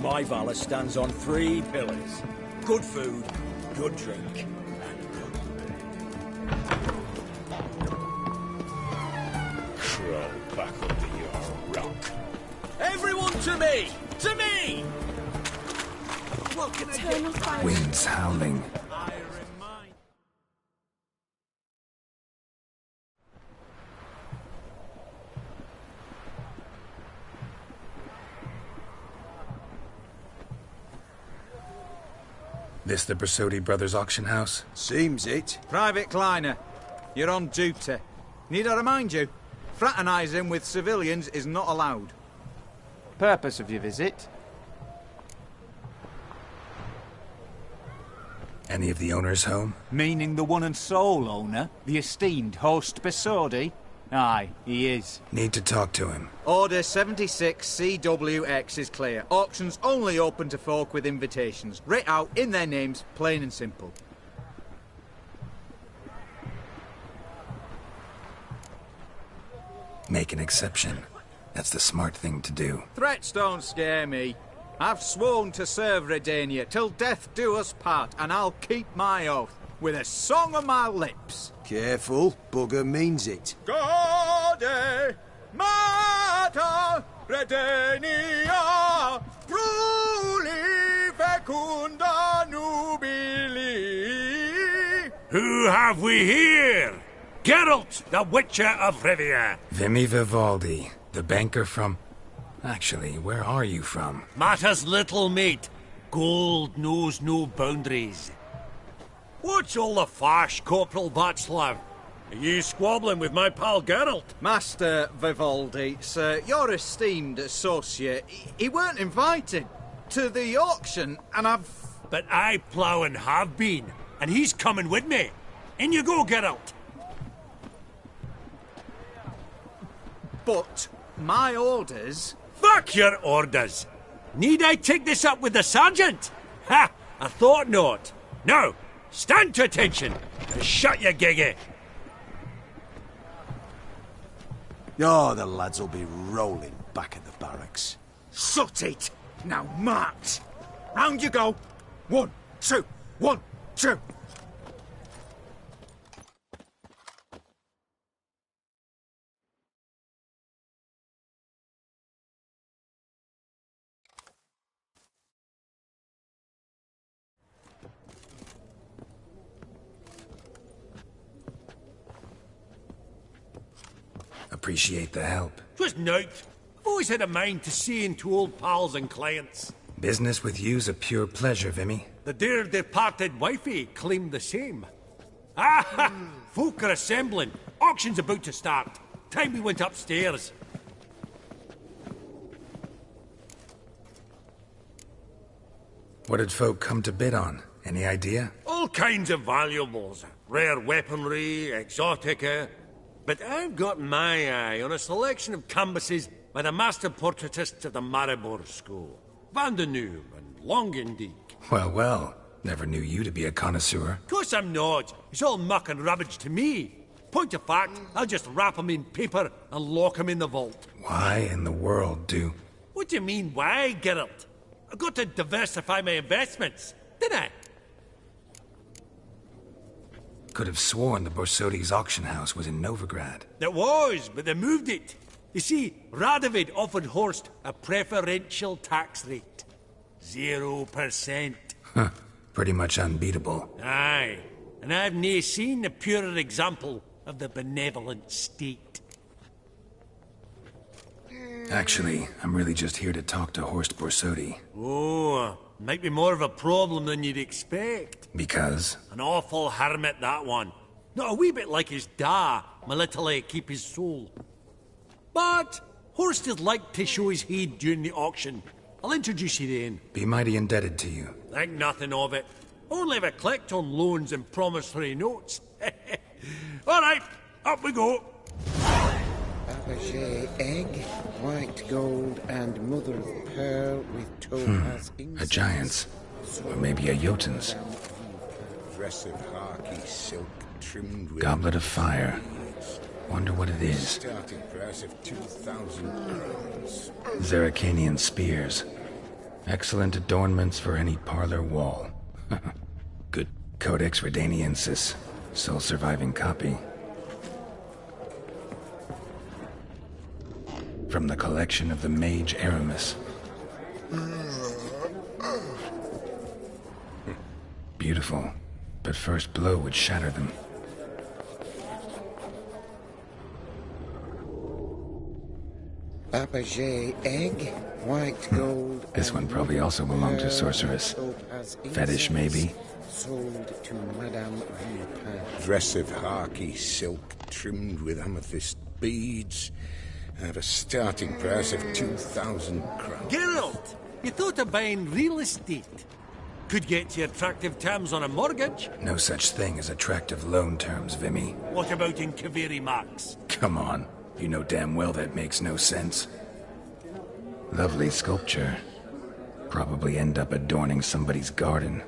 My valor stands on 3 pillars. Good food, good drink, and good Crawl back under your rock. Everyone to me! To me! What can I get? Winds howling. I remind... This the Bersotti Brothers auction house? Seems it. Private Kleiner, you're on duty. Need I remind you? Fraternising with civilians is not allowed. Purpose of your visit? Any of the owners home? Meaning the one and sole owner, the esteemed host Besodi? Aye, he is. Need to talk to him. Order 76 CWX is clear. Auctions only open to folk with invitations. Writ out in their names, plain and simple. Make an exception. That's the smart thing to do. Threats don't scare me. I've sworn to serve Redania till death do us part, and I'll keep my oath with a song on my lips. Careful, bugger means it. Gode Mata Redania Bruli Fecunda Nubili. Who have we here? Geralt, the Witcher of Rivia. Vimy Vivaldi, the banker from... Actually, where are you from? Matters little, mate. Gold knows no boundaries. What's all the fash, Corporal Václav? Are you squabbling with my pal Geralt? Master Vivaldi, sir, your esteemed associate, he weren't invited to the auction, and I've... But I plough and have been, and he's coming with me. In you go, Geralt. But my orders... Fuck your orders! Need I take this up with the sergeant? Ha! I thought not. Now, stand to attention and shut your giggy. Oh, the lads will be rolling back at the barracks. Sut it! Now march! Round you go! 1, 2, 1, 2! Appreciate the help. 'Twas nought. I've always had a mind to see into old pals and clients. Business with you's a pure pleasure, Vimy. The dear departed wifey claimed the same. Ah! Folk are assembling. Auction's about to start. Time we went upstairs. What did folk come to bid on? Any idea? All kinds of valuables. Rare weaponry, exotica. But I've got my eye on a selection of canvases by the master portraitists of the Maribor School. Van de Noom and Longendijk. Well, well. Never knew you to be a connoisseur. Course I'm not. It's all muck and rubbish to me. Point of fact, I'll just wrap 'em in paper and lock 'em in the vault. Why in the world do... What do you mean, why, Geralt? I've got to diversify my investments, didn't I? Could have sworn the Borsodi's auction house was in Novigrad. It was, but they moved it. You see, Radovid offered Horst a preferential tax rate. 0%. Huh. Pretty much unbeatable. Aye, and I've nae seen a purer example of the benevolent state. Actually, I'm really just here to talk to Horst Borsodi. Oh, might be more of a problem than you'd expect. Because? An awful hermit, that one. Not a wee bit like his da, my little keep his soul. But Horst is like to show his heed during the auction. I'll introduce you then. Be mighty indebted to you. Think nothing of it. Only if I collect on loans and promissory notes. All right, up we go. Fabergé egg, white gold, and mother of pearl with topaz A giant's. Or maybe a Jotun's. Aggressive harky silk trimmed with Goblet of fire. Wonder what it is. starting price of 2,000 crowns. Zeracanian spears. Excellent adornments for any parlor wall. Good Codex Redaniensis, sole surviving copy. From the collection of the Mage Aramis. Beautiful, but first blow would shatter them. Apogee egg, white gold. This one probably also belonged to Sorceress. Fetish, maybe? Sold to Madame Villepin. Dress of harky silk trimmed with amethyst beads at a starting price of 2,000 crowns. Geralt, you thought of buying real estate. Could get you attractive terms on a mortgage. No such thing as attractive loan terms, Vimy. What about in Kaveri Max? Come on. You know damn well that makes no sense. Lovely sculpture. Probably end up adorning somebody's garden.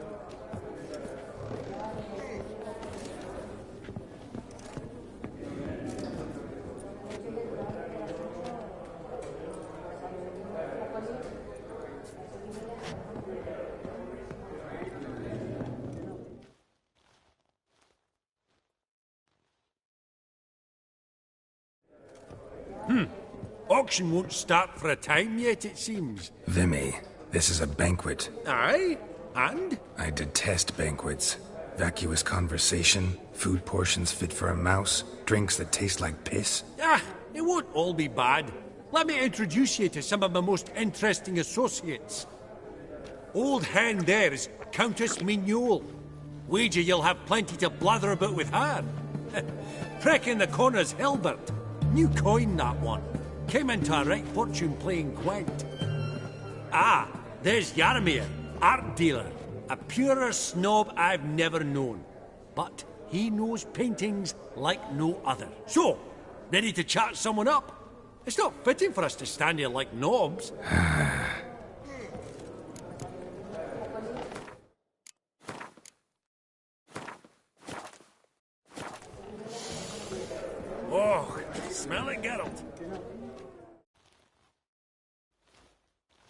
Auction won't start for a time yet, it seems. Vimy, this is a banquet. Aye? And? I detest banquets. Vacuous conversation, food portions fit for a mouse, drinks that taste like piss. Ah, it won't all be bad. Let me introduce you to some of my most interesting associates. Old hen there is Countess Mignole. Wager you'll have plenty to blather about with her. Prick in the corner's Hilbert. New coin, that one. Came into a right fortune playing quaint. Ah, there's Yarmir, art dealer. A purer snob I've never known. But he knows paintings like no other. So, ready to chat someone up? It's not fitting for us to stand here like knobs. Oh, smell it, Geralt.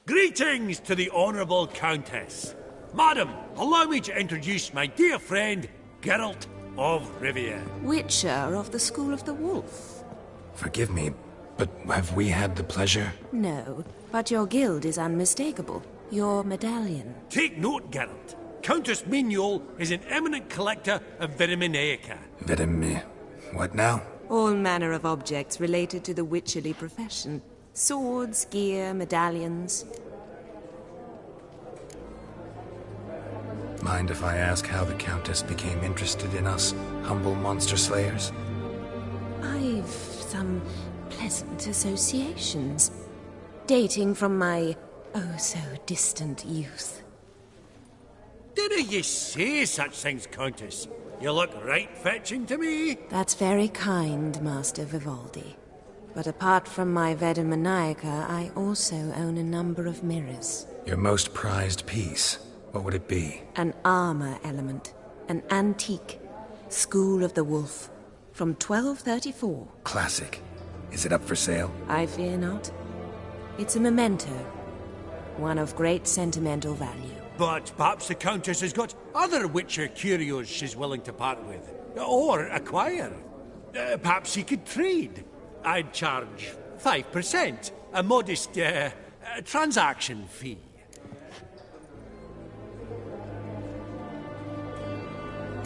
Greetings to the Honourable Countess. Madam, allow me to introduce my dear friend, Geralt of Rivia. Witcher of the School of the Wolf. Forgive me, but have we had the pleasure? No, but your guild is unmistakable. Your medallion. Take note, Geralt. Countess Mignole is an eminent collector of Vitaminaica. What now? All manner of objects related to the witcherly profession. Swords, gear, medallions. Mind if I ask how the Countess became interested in us, humble monster slayers? I've some pleasant associations, dating from my oh-so-distant youth. Didn't you say such things, Countess? You look right fetching to me. That's very kind, Master Vivaldi. But apart from my Vitaminaica, I also own a number of mirrors. Your most prized piece, what would it be? An armor element. An antique. School of the Wolf. From 1234. Classic. Is it up for sale? I fear not. It's a memento. One of great sentimental value. But perhaps the Countess has got other Witcher curios she's willing to part with. Or acquire. Perhaps he could trade. I'd charge 5%. A modest, transaction fee.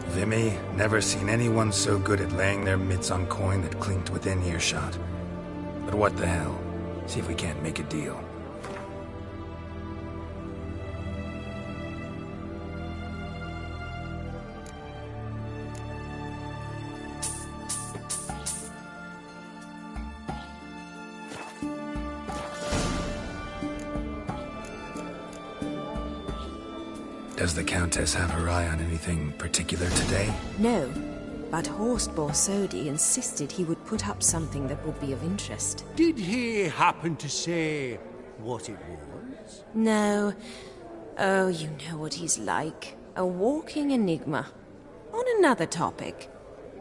Vimy, never seen anyone so good at laying their mitts on coin that clinked within earshot. But what the hell? See if we can't make a deal. Does the Countess have her eye on anything particular today? No, but Horst Borsodi insisted he would put up something that would be of interest. Did he happen to say what it was? No. Oh, you know what he's like. A walking enigma. On another topic.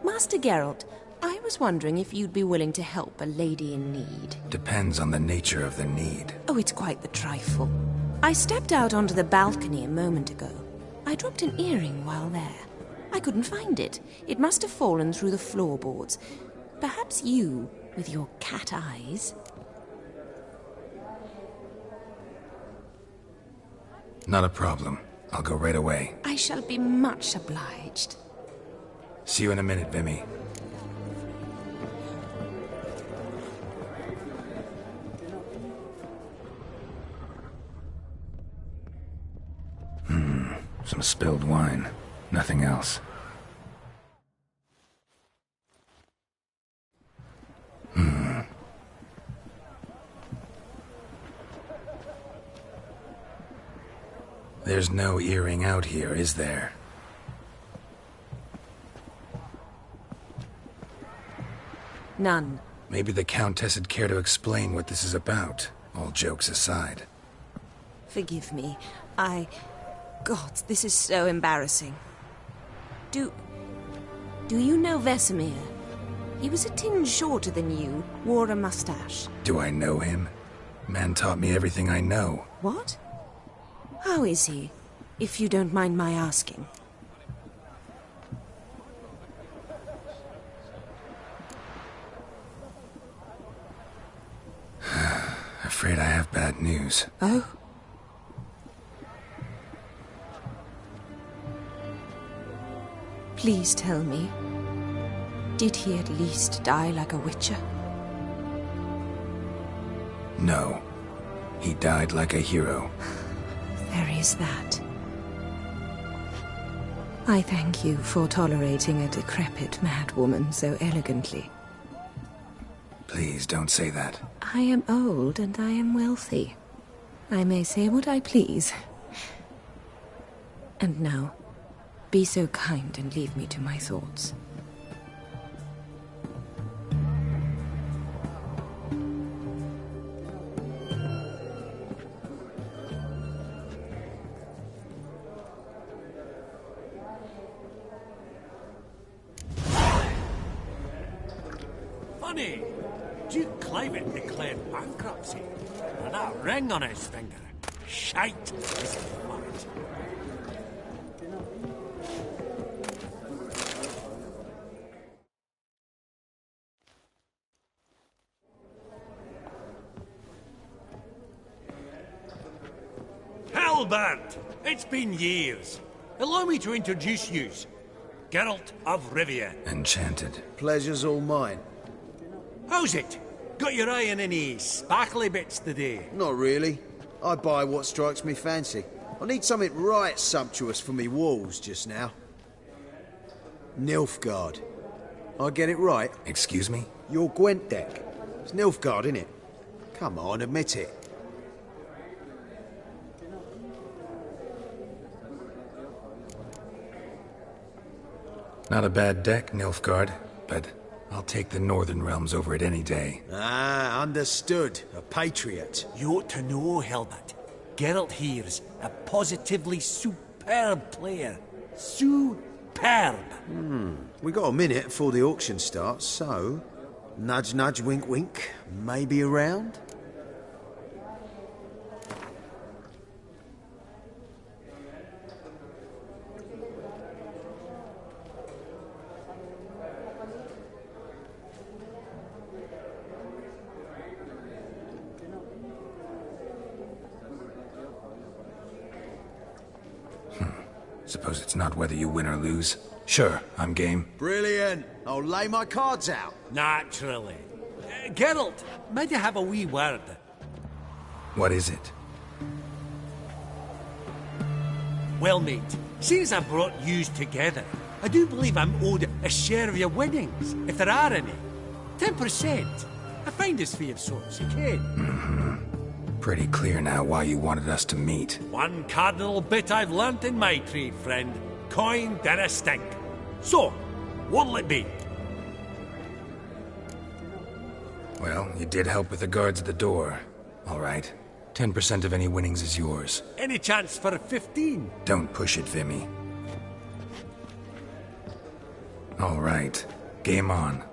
Master Geralt, I was wondering if you'd be willing to help a lady in need. Depends on the nature of the need. Oh, it's quite the trifle. I stepped out onto the balcony a moment ago. I dropped an earring while there. I couldn't find it. It must have fallen through the floorboards. Perhaps you, with your cat eyes... Not a problem. I'll go right away. I shall be much obliged. See you in a minute, Vimy. Some spilled wine. Nothing else. There's no earring out here, is there? None. Maybe the Countess would care to explain what this is about, all jokes aside. Forgive me. God, this is so embarrassing. Do you know Vesemir? He was a tinge shorter than you, wore a mustache. Do I know him? Man taught me everything I know. What? How is he, if you don't mind my asking? Afraid I have bad news. Oh? Please tell me, did he at least die like a witcher? No. He died like a hero. There is that. I thank you for tolerating a decrepit madwoman so elegantly. Please don't say that. I am old and I am wealthy. I may say what I please. And now, be so kind and leave me to my thoughts. Funny, Duke Clement declared bankruptcy. And that ring on his finger. Shite is fact. Hellband! It's been years. Allow me to introduce yous. Geralt of Rivia. Enchanted. Pleasure's all mine. How's it? Got your eye on any sparkly bits today? Not really. I buy what strikes me fancy. I need something right sumptuous for me walls just now. Nilfgaard. I get it right? Excuse me? Your Gwent deck. It's Nilfgaard, innit? Come on, admit it. Not a bad deck, Nilfgaard, but I'll take the Northern Realms over it any day. Ah, understood. A patriot. You ought to know, Helbert. Geralt here's a positively superb player. Superb. We got a minute before the auction starts, so... Nudge, nudge, wink, wink. Maybe around? Suppose it's not whether you win or lose. Sure, I'm game. Brilliant. I'll lay my cards out. Naturally. Geralt, might you have a wee word? What is it? Well, mate, seeing as I brought yous together, I do believe I'm owed a share of your winnings, if there are any. 10%. A finder's fee of sorts, you can. Pretty clear now why you wanted us to meet. One cardinal bit I've learnt in my trade, friend. Coin dinna stink. So, what'll it be? Well, you did help with the guards at the door. All right. 10% of any winnings is yours. Any chance for a 15? Don't push it, Vimy. All right. Game on.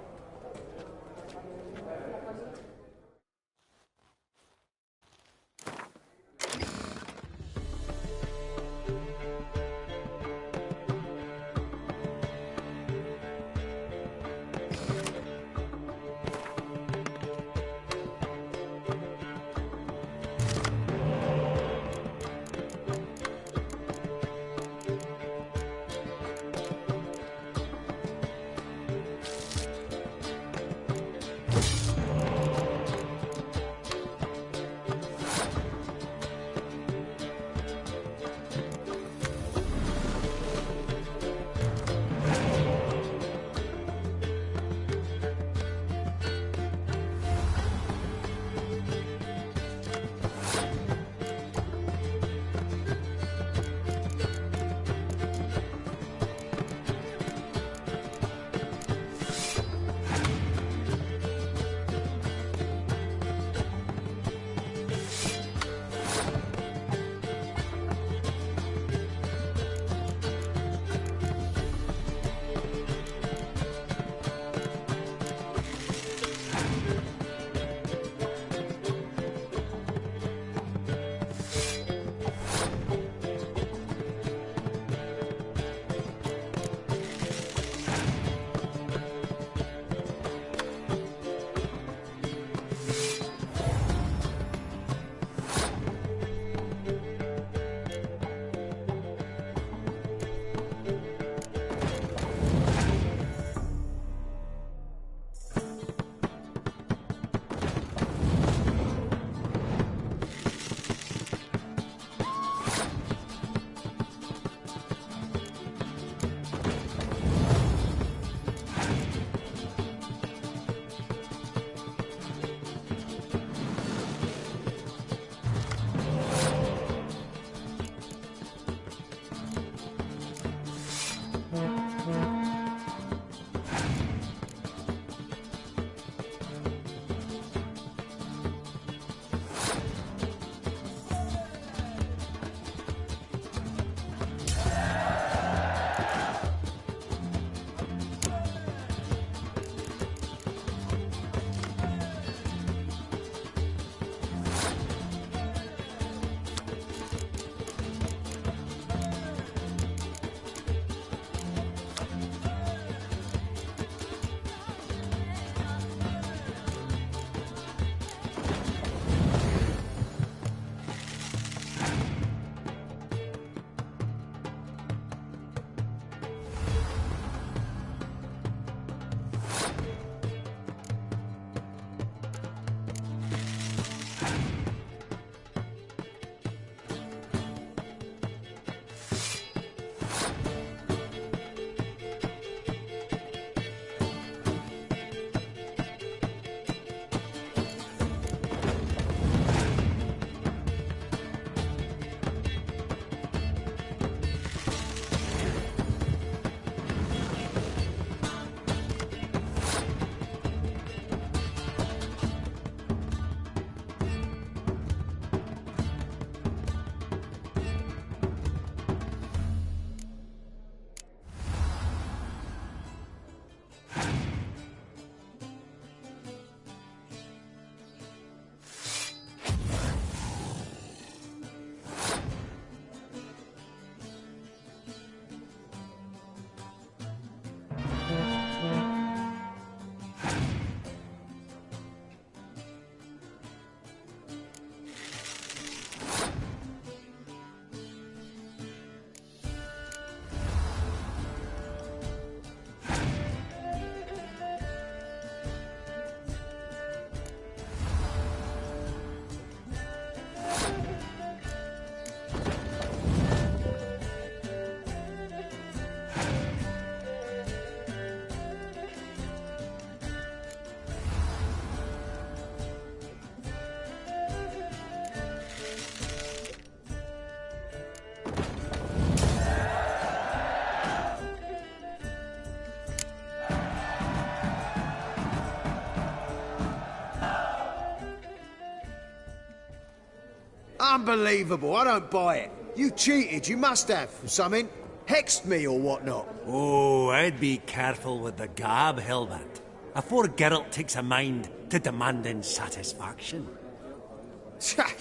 Unbelievable, I don't buy it. You cheated, you must have. Something. Hexed me or whatnot. Oh, I'd be careful with the gab, Hilbert. Afore Geralt takes a mind to demanding satisfaction.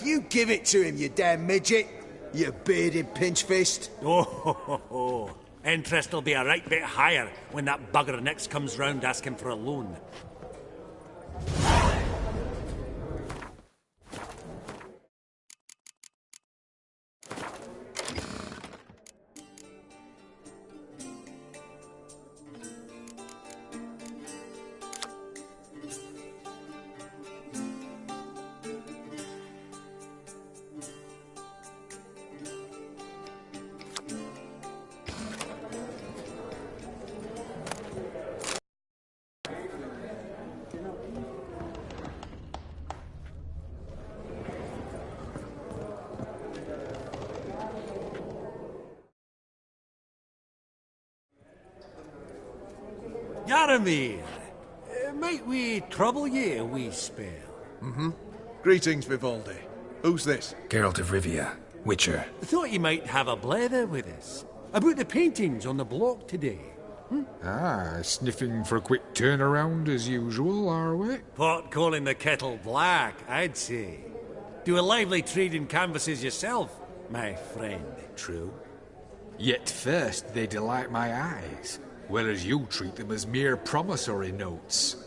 You give it to him, you damn midget. You bearded pinchfist. Oh. Interest will be a right bit higher when that bugger next comes round asking for a loan. Yaramir, might we trouble ye a wee spell? Greetings, Vivaldi. Who's this? Geralt of Rivia, Witcher. Thought you might have a blether with us. About the paintings on the block today. Sniffing for a quick turnaround as usual, are we? Pot calling the kettle black, I'd say. Do a lively trade in canvases yourself, my friend. True. Yet first they delight my eyes, whereas you treat them as mere promissory notes.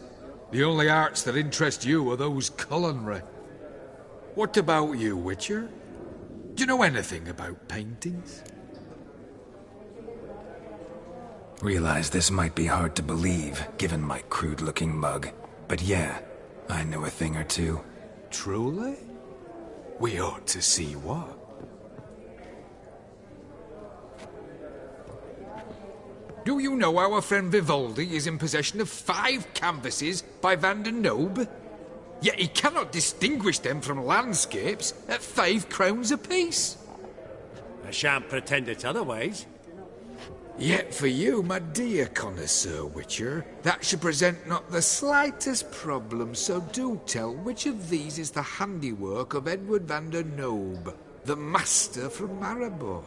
The only arts that interest you are those culinary. What about you, Witcher? Do you know anything about paintings? Realize this might be hard to believe, given my crude-looking mug. But yeah, I know a thing or two. Truly? We ought to see what. Do you know our friend Vivaldi is in possession of 5 canvases by Van der Nobe? Yet he cannot distinguish them from landscapes at 5 crowns apiece. I shan't pretend it's otherwise. Yet for you, my dear connoisseur Witcher, that should present not the slightest problem, so do tell which of these is the handiwork of Edward van der Nobe, the master from Maribor.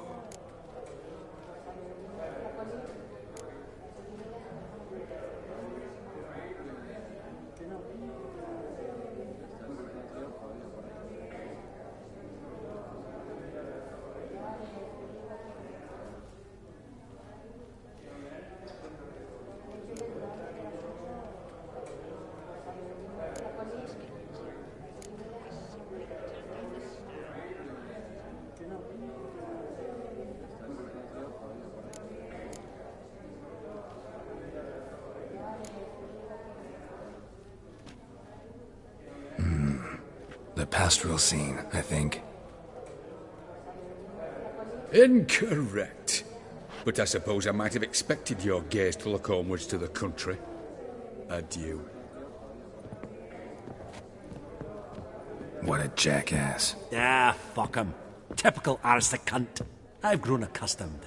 The pastoral scene, I think. Incorrect. But I suppose I might have expected your gaze to look onwards to the country. Adieu. What a jackass. Ah, fuck him. Typical aristocrat. I've grown accustomed.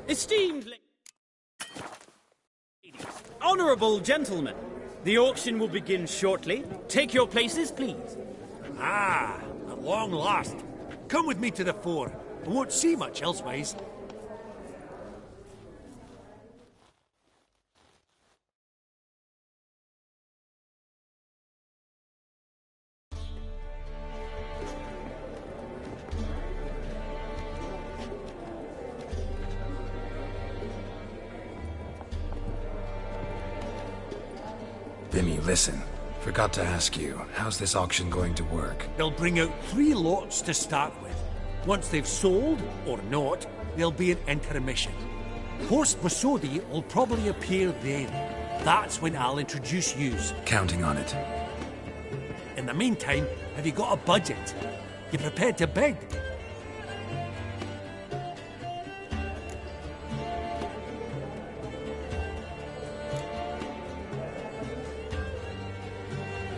Esteemed ladies, honourable gentlemen, the auction will begin shortly. Take your places, please. Ah, at long last. Come with me to the fore. I won't see much elsewise. Vimy, listen. Forgot to ask you, how's this auction going to work? They'll bring out 3 lots to start with. Once they've sold, or not, there'll be an intermission. Horst Bosodi will probably appear then. That's when I'll introduce yous. Counting on it. In the meantime, have you got a budget? You prepared to bid?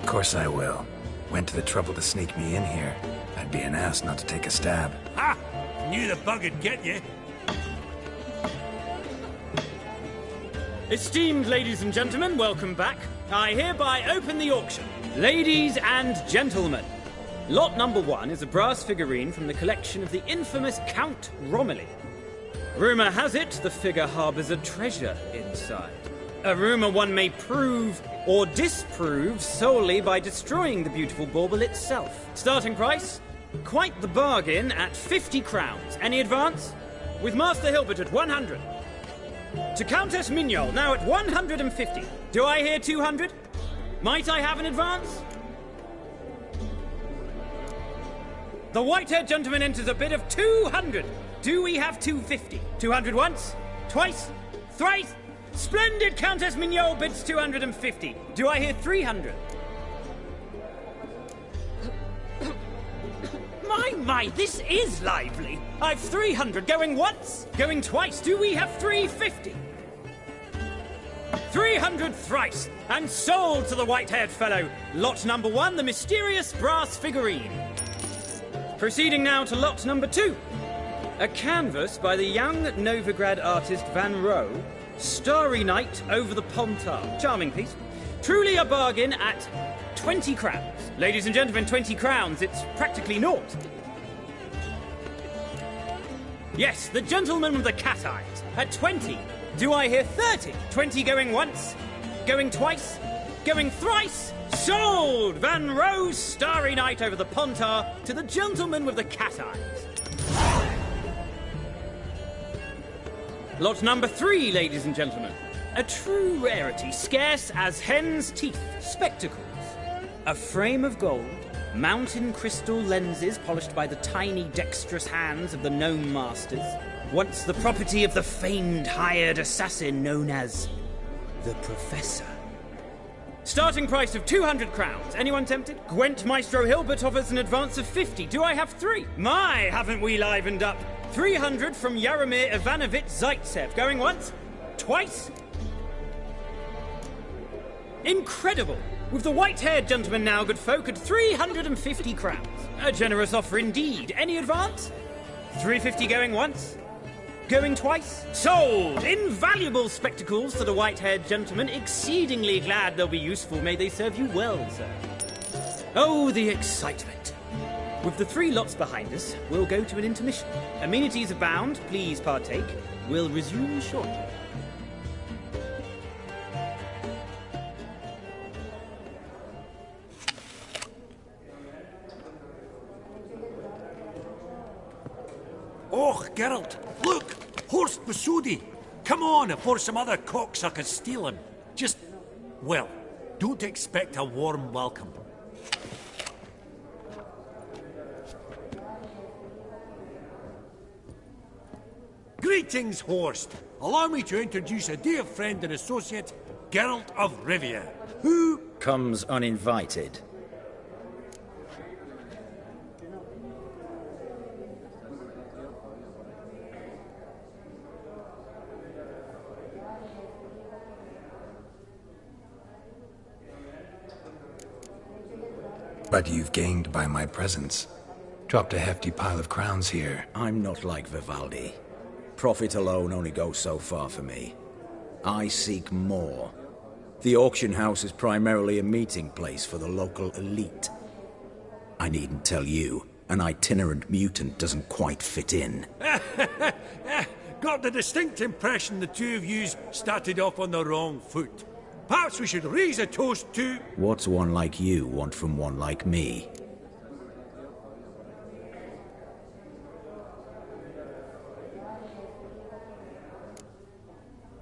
Of course I will. Went to the trouble to sneak me in here. I'd be an ass not to take a stab. Ha! Knew the bug'd get you. Esteemed ladies and gentlemen, welcome back. I hereby open the auction. Ladies and gentlemen, lot number 1 is a brass figurine from the collection of the infamous Count Romilly. Rumour has it the figure harbours a treasure inside. A rumour one may prove or disprove solely by destroying the beautiful bauble itself. Starting price? Quite the bargain at 50 crowns. Any advance? With Master Hilbert at 100. To Countess Mignol, now at 150. Do I hear 200? Might I have an advance? The white-haired gentleman enters a bid of 200. Do we have 250? 200 once? Twice? Thrice? Splendid! Countess Mignol bids 250. Do I hear 300? My, this is lively. I've 300 going once, going twice. Do we have 350? 300 thrice, and sold to the white-haired fellow. Lot number 1, the mysterious brass figurine. Proceeding now to lot number 2. A canvas by the young Novigrad artist Van Rohe, Starry Night over the Pontar. Charming piece. Truly a bargain at 20 crowns. Ladies and gentlemen, 20 crowns, it's practically naught. Yes, the gentleman with the cat eyes, at 20. Do I hear 30? 20 going once, going twice, going thrice. Sold! Van Rohe's Starry Night over the Pontar to the gentleman with the cat eyes. Lot number 3, ladies and gentlemen. A true rarity, scarce as hen's teeth. Spectacles. A frame of gold, mountain crystal lenses polished by the tiny dexterous hands of the gnome masters. Once the property of the famed hired assassin known as the Professor. Starting price of 200 crowns. Anyone tempted? Gwent Maestro Hilbert offers an advance of 50. Do I have 3? My, haven't we livened up? 300 from Yaromir Ivanovich Zaitsev. Going once? Twice? Incredible! With the white-haired gentleman now, good folk, at 350 crowns. A generous offer indeed. Any advance? 350 going once? Going twice? Sold! Invaluable spectacles to the white-haired gentleman. Exceedingly glad they'll be useful. May they serve you well, sir. Oh, the excitement. With the 3 lots behind us, we'll go to an intermission. Amenities abound. Please partake. We'll resume shortly. Oh, Geralt, look! Horst Besudi! Come on before some other cocksuckers steal him. Just, well, don't expect a warm welcome. Greetings, Horst. Allow me to introduce a dear friend and associate, Geralt of Rivia, who comes uninvited. But you've gained by my presence. Dropped a hefty pile of crowns here. I'm not like Vivaldi. Profit alone only goes so far for me. I seek more. The auction house is primarily a meeting place for the local elite. I needn't tell you, an itinerant mutant doesn't quite fit in. Got the distinct impression the two of yous started off on the wrong foot. Perhaps we should raise a toast to... What's one like you want from one like me?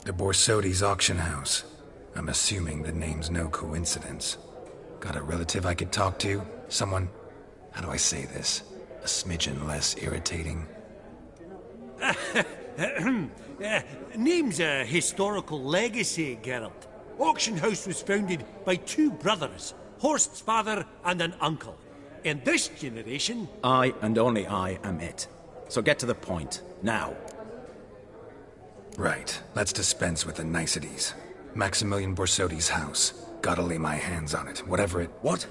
The Borsodi's auction house. I'm assuming the name's no coincidence. Got a relative I could talk to? Someone, how do I say this? A smidgen less irritating? Name's a historical legacy, Geralt. Auction house was founded by 2 brothers, Horst's father and an uncle. In this generation... I and only I am it. So get to the point, now. Right, let's dispense with the niceties. Maximilian Borsodi's house. Gotta lay my hands on it, whatever it... What?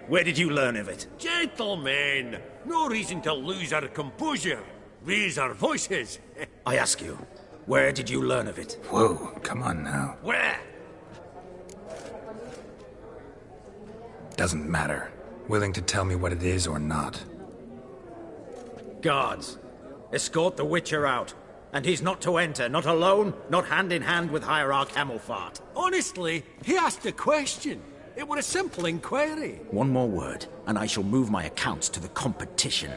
Where did you learn of it? Gentlemen, no reason to lose our composure. Raise our voices. I ask you, where did you learn of it? Whoa, come on now. Where? Doesn't matter. Willing to tell me what it is or not? Guards, escort the Witcher out. And he's not to enter, not alone, not hand in hand with Hierarch Hamilfart. Honestly, he asked a question. It was a simple inquiry. One more word, and I shall move my accounts to the competition.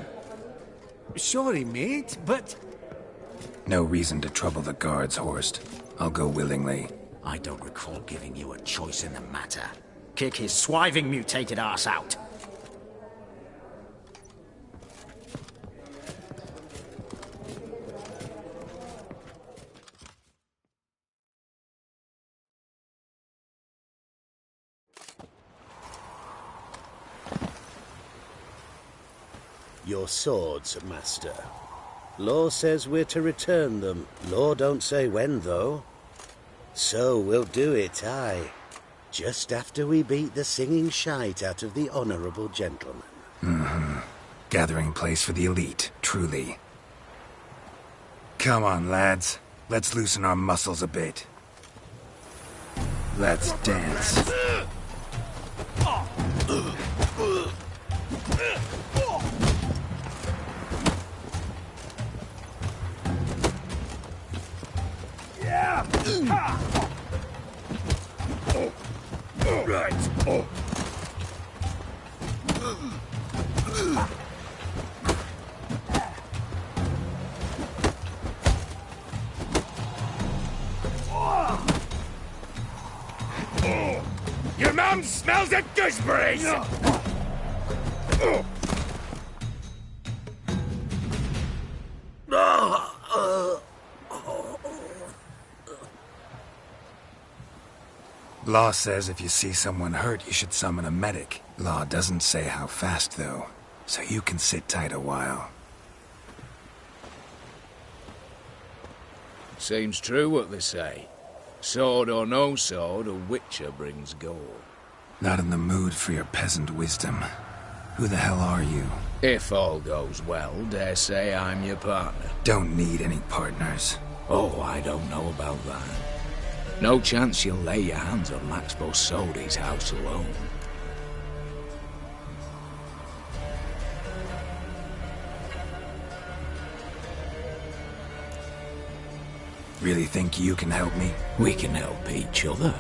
Sorry, mate, but... No reason to trouble the guards, Horst. I'll go willingly. I don't recall giving you a choice in the matter. Kick his swiving mutated ass out. Your swords, Master. Law says we're to return them. Law don't say when, though. So we'll do it, aye. Just after we beat the singing shite out of the honourable gentleman. Mm-hmm. Gathering place for the elite, truly. Come on, lads. Let's loosen our muscles a bit. Let's dance. Right. Your mum smells of gooseberries! Law says if you see someone hurt, you should summon a medic. Law doesn't say how fast, though, so you can sit tight a while. Seems true what they say. Sword or no sword, a witcher brings gore. Not in the mood for your peasant wisdom. Who the hell are you? If all goes well, dare say I'm your partner. Don't need any partners. Oh, I don't know about that. No chance you'll lay your hands on Max Bosodi's house alone. Really think you can help me? We can help each other.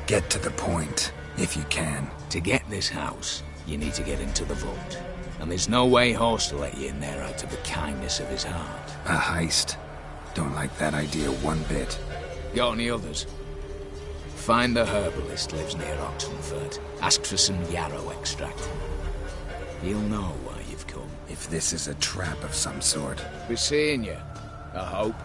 Get to the point, if you can. To get this house, you need to get into the vault. And there's no way Horst will let you in there out of the kindness of his heart. A heist? Don't like that idea one bit. Got any others? Find the herbalist lives near Oxenford. Ask for some yarrow extract. He'll know why you've come. If this is a trap of some sort. Be seeing you, I hope.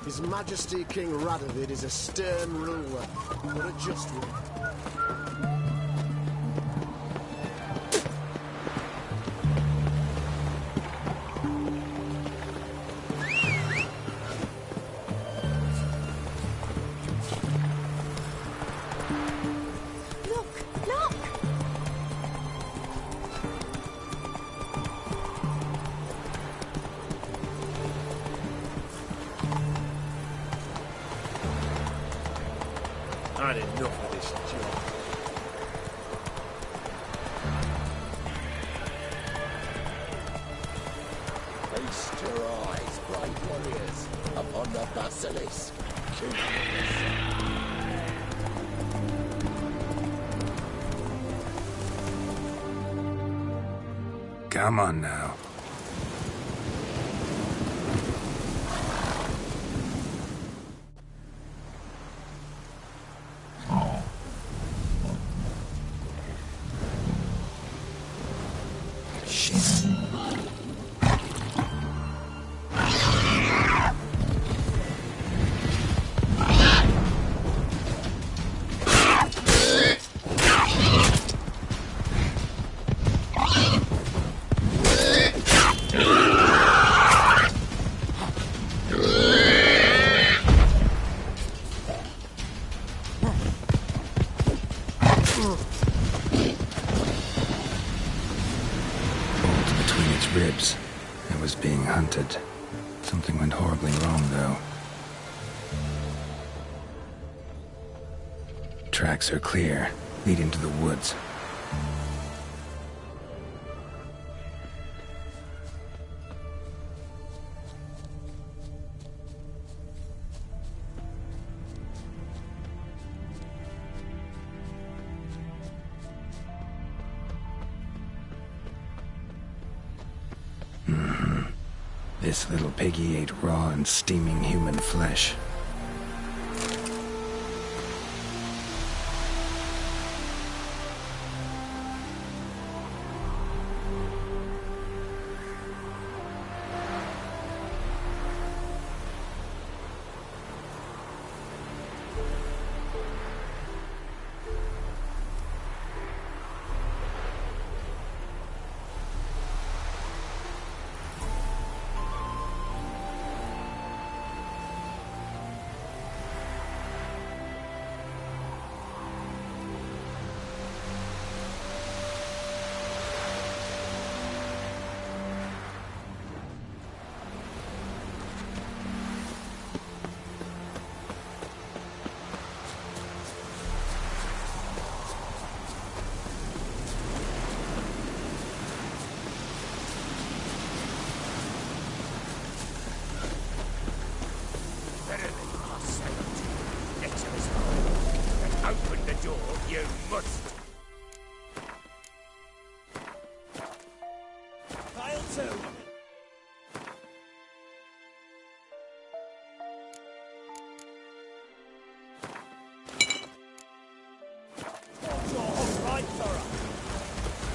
His Majesty King Radovid is a stern ruler, but a just one. I'd enough of this job. Feast your eyes, brave warriors, upon the basilisk. Come on now. Ribs. I was being hunted. Something went horribly wrong, though. Tracks are clear, leading to the woods. This little piggy ate raw and steaming human flesh.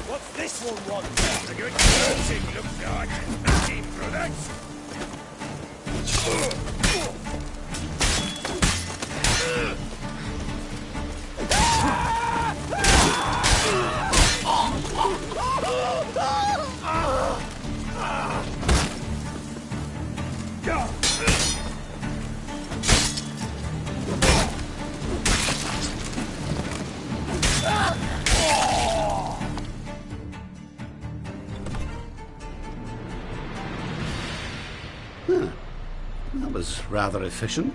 What's this one want? A good closing looks like. Looking for that. That was rather efficient.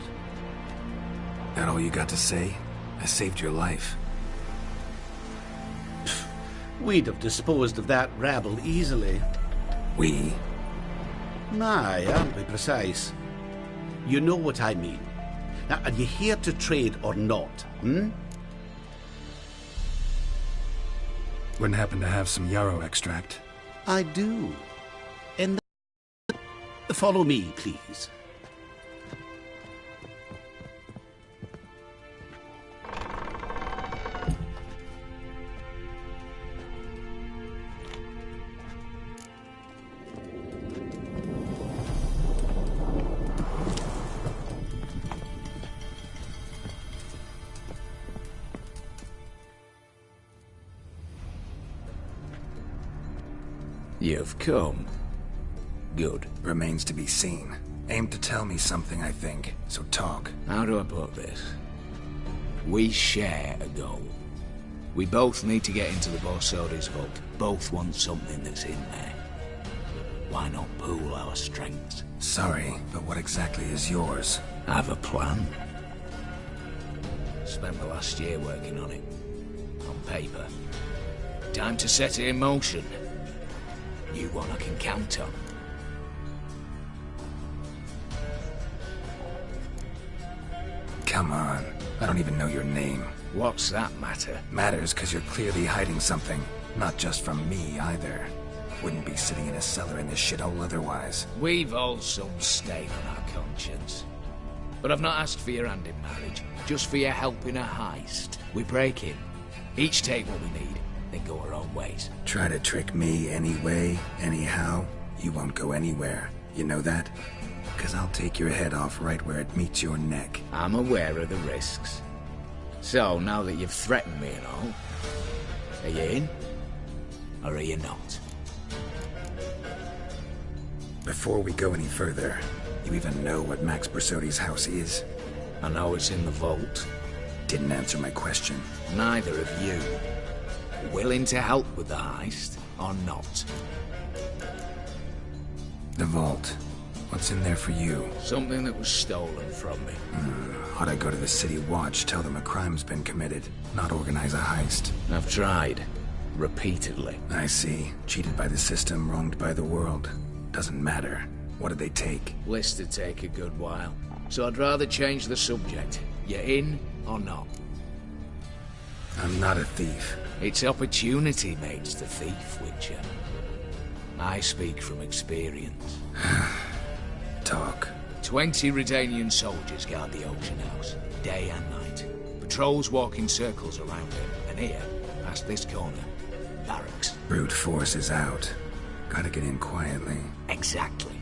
That all you got to say? I saved your life. We'd have disposed of that rabble easily. We? Aye, aren't we precise? You know what I mean. Now, are you here to trade or not, hmm? Wouldn't happen to have some yarrow extract. I do. And follow me, please. You've come. Good. Remains to be seen. Aim to tell me something, I think. So talk. How do I put this? We share a goal. We both need to get into the Borsodi's vault. Both want something that's in there. Why not pool our strengths? Sorry, but what exactly is yours? I have a plan. Spent the last year working on it. On paper. Time to set it in motion. You one I can count on. Come on. I don't even know your name. What's that matter? Matters because you're clearly hiding something. Not just from me, either. Wouldn't be sitting in a cellar in this shithole otherwise. We've all some stain on our conscience. But I've not asked for your hand in marriage. Just for your help in a heist. We break in. Each take what we need. then go our own ways. Try to trick me anyway, anyhow, you won't go anywhere. You know that? Because I'll take your head off right where it meets your neck. I'm aware of the risks. So, now that you've threatened me and all, are you in? Or are you not? Before we go any further, you even know what Max Bersodi's house is? I know it's in the vault. Didn't answer my question. Neither of you. Willing to help with the heist, or not? The vault. What's in there for you? Something that was stolen from me. Ought I go to the City Watch, tell them a crime's been committed, not organize a heist? I've tried. Repeatedly. I see. Cheated by the system, wronged by the world. Doesn't matter. What did they take? List to take a good while. So I'd rather change the subject. You in or not? I'm not a thief. It's opportunity makes the thief, Witcher. I speak from experience. Talk. 20 Redanian soldiers guard the auction house, day and night. Patrols walk in circles around it, and here, past this corner, barracks. Brute force is out. Gotta get in quietly. Exactly.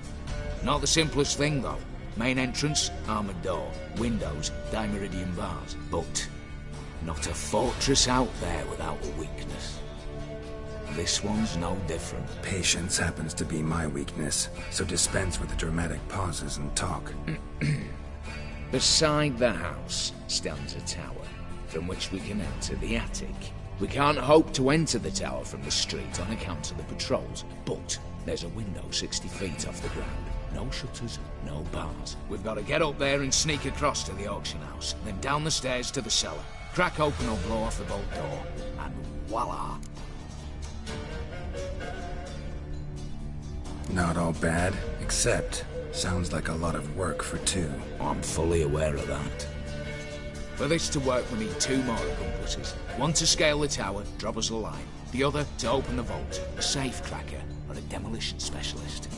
Not the simplest thing, though. Main entrance, armored door. Windows, dimeridian bars. But not a fortress out there without a weakness. This one's no different. Patience happens to be my weakness, so dispense with the dramatic pauses and talk. Beside the house stands a tower, from which we can enter the attic. We can't hope to enter the tower from the street on account of the patrols, but there's a window 60 feet off the ground. No shutters, no bars. We've got to get up there and sneak across to the auction house, then down the stairs to the cellar, crack open or blow off the vault door, and voila! Not all bad, except sounds like a lot of work for two. I'm fully aware of that. For this to work, we need 2 more accomplices. One to scale the tower, drop us a line. The other to open the vault, a safe cracker or a demolition specialist.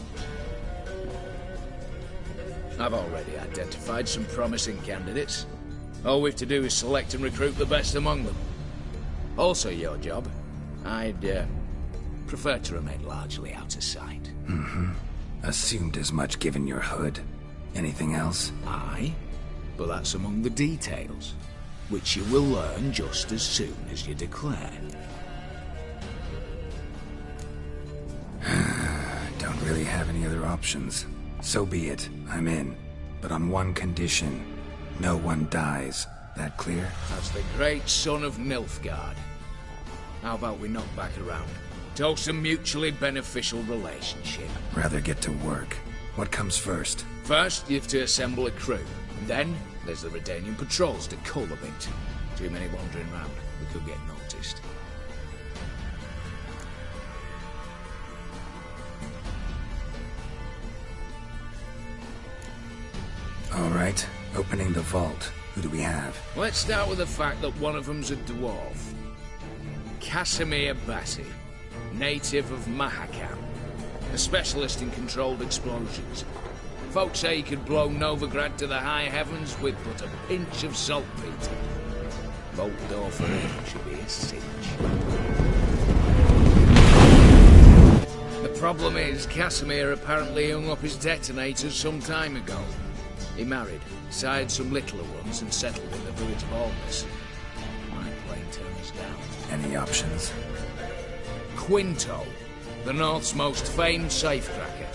I've already identified some promising candidates. All we've to do is select and recruit the best among them. Also your job. I'd prefer to remain largely out of sight. Assumed as much given your hood. Anything else? Aye, but that's among the details, which you will learn just as soon as you declare. Don't really have any other options. So be it. I'm in. But on one condition. No one dies. That clear? As the great son of Nilfgaard. How about we knock back around? Toast a mutually beneficial relationship. Rather get to work. What comes first? First, you have to assemble a crew. And then, there's the Redanian patrols to cultivate. Too many wandering round. We could get noticed. All right. Opening the vault. Who do we have? Let's start with the fact that one of them's a dwarf. Casimir Bassi, native of Mahakam, a specialist in controlled explosions. Folks say he could blow Novigrad to the high heavens with but a pinch of saltpeter. Vault door for him should be a cinch. The problem is, Casimir apparently hung up his detonators some time ago. He married, sired some littler ones, and settled in the village of Almas. Might plain turn us down. Any options? Quinto, the North's most famed safecracker.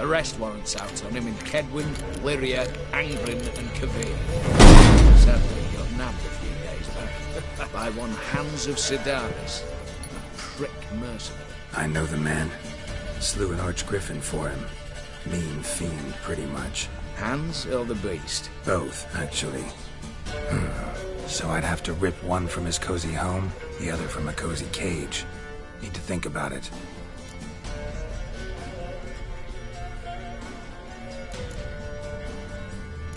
Arrest warrants out on him in Kedwin, Lyria, Angrin, and Kavir. Sadly, he got nabbed a few days back by one Hans of Sedaris, a prick mercenary. I know the man. Slew an archgriffin for him. Mean fiend, pretty much. Hans or the beast? Both, actually. So I'd have to rip one from his cozy home, the other from a cozy cage. Need to think about it.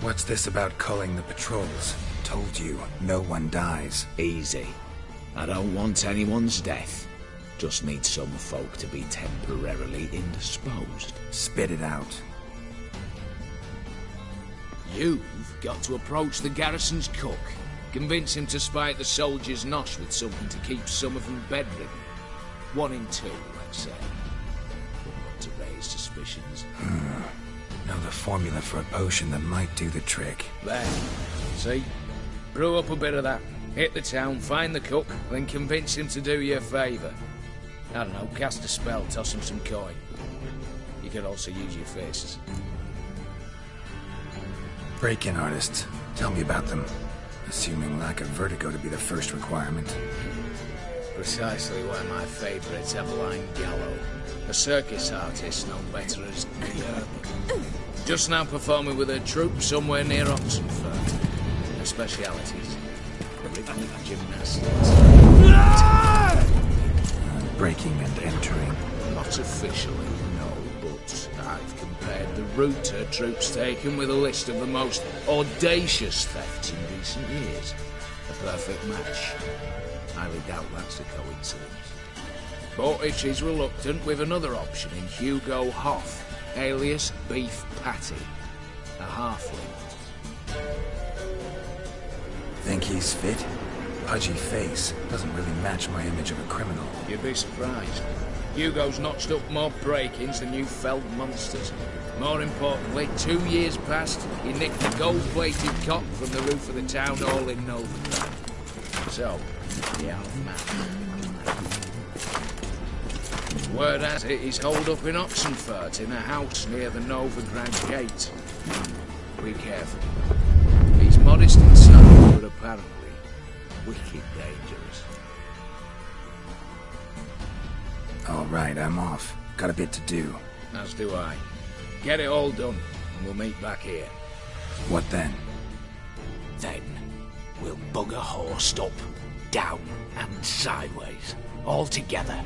What's this about culling the patrols? Told you, no one dies. Easy. I don't want anyone's death. Just need some folk to be temporarily indisposed. Spit it out. You've got to approach the garrison's cook, Convince him to spike the soldier's nosh with something to keep some of them bedridden. 1 in 2, let's say. To raise suspicions. Know the formula for a potion that might do the trick. There. See? Brew up a bit of that. Hit the town, find the cook, then convince him to do you a favour. I don't know, cast a spell, toss him some coin. You could also use your fists. Break-in artists. Tell me about them. Assuming lack of vertigo to be the first requirement. Precisely where my favourites Eveline Gallo, a circus artist known better as Gurk. Just now performing with her troupe somewhere near Oxenford. Her specialities, rhythmic gymnastics. Breaking and entering. Not officially, no, but I've compared the route her troope's taken with a list of the most audacious thefts in recent years. A perfect match. Highly doubt that's a coincidence. But if she's reluctant, with another option in Hugo Hoff, alias Beef Patty, a halfling. Think he's fit? Pudgy face doesn't really match my image of a criminal. You'd be surprised. Hugo's notched up more break-ins than you felled monsters. More importantly, 2 years past, he nicked the gold-plated cot from the roof of the town hall in Novigrad. So, the man. Word has it he's holed up in Oxenfurt in a house near the Novigrad gate. Be careful. He's modest inside, but apparently wicked dangerous. All right, I'm off. Got a bit to do. As do I. Get it all done, and we'll meet back here. What then? Then, we'll bugger horsed up, down and sideways, all together.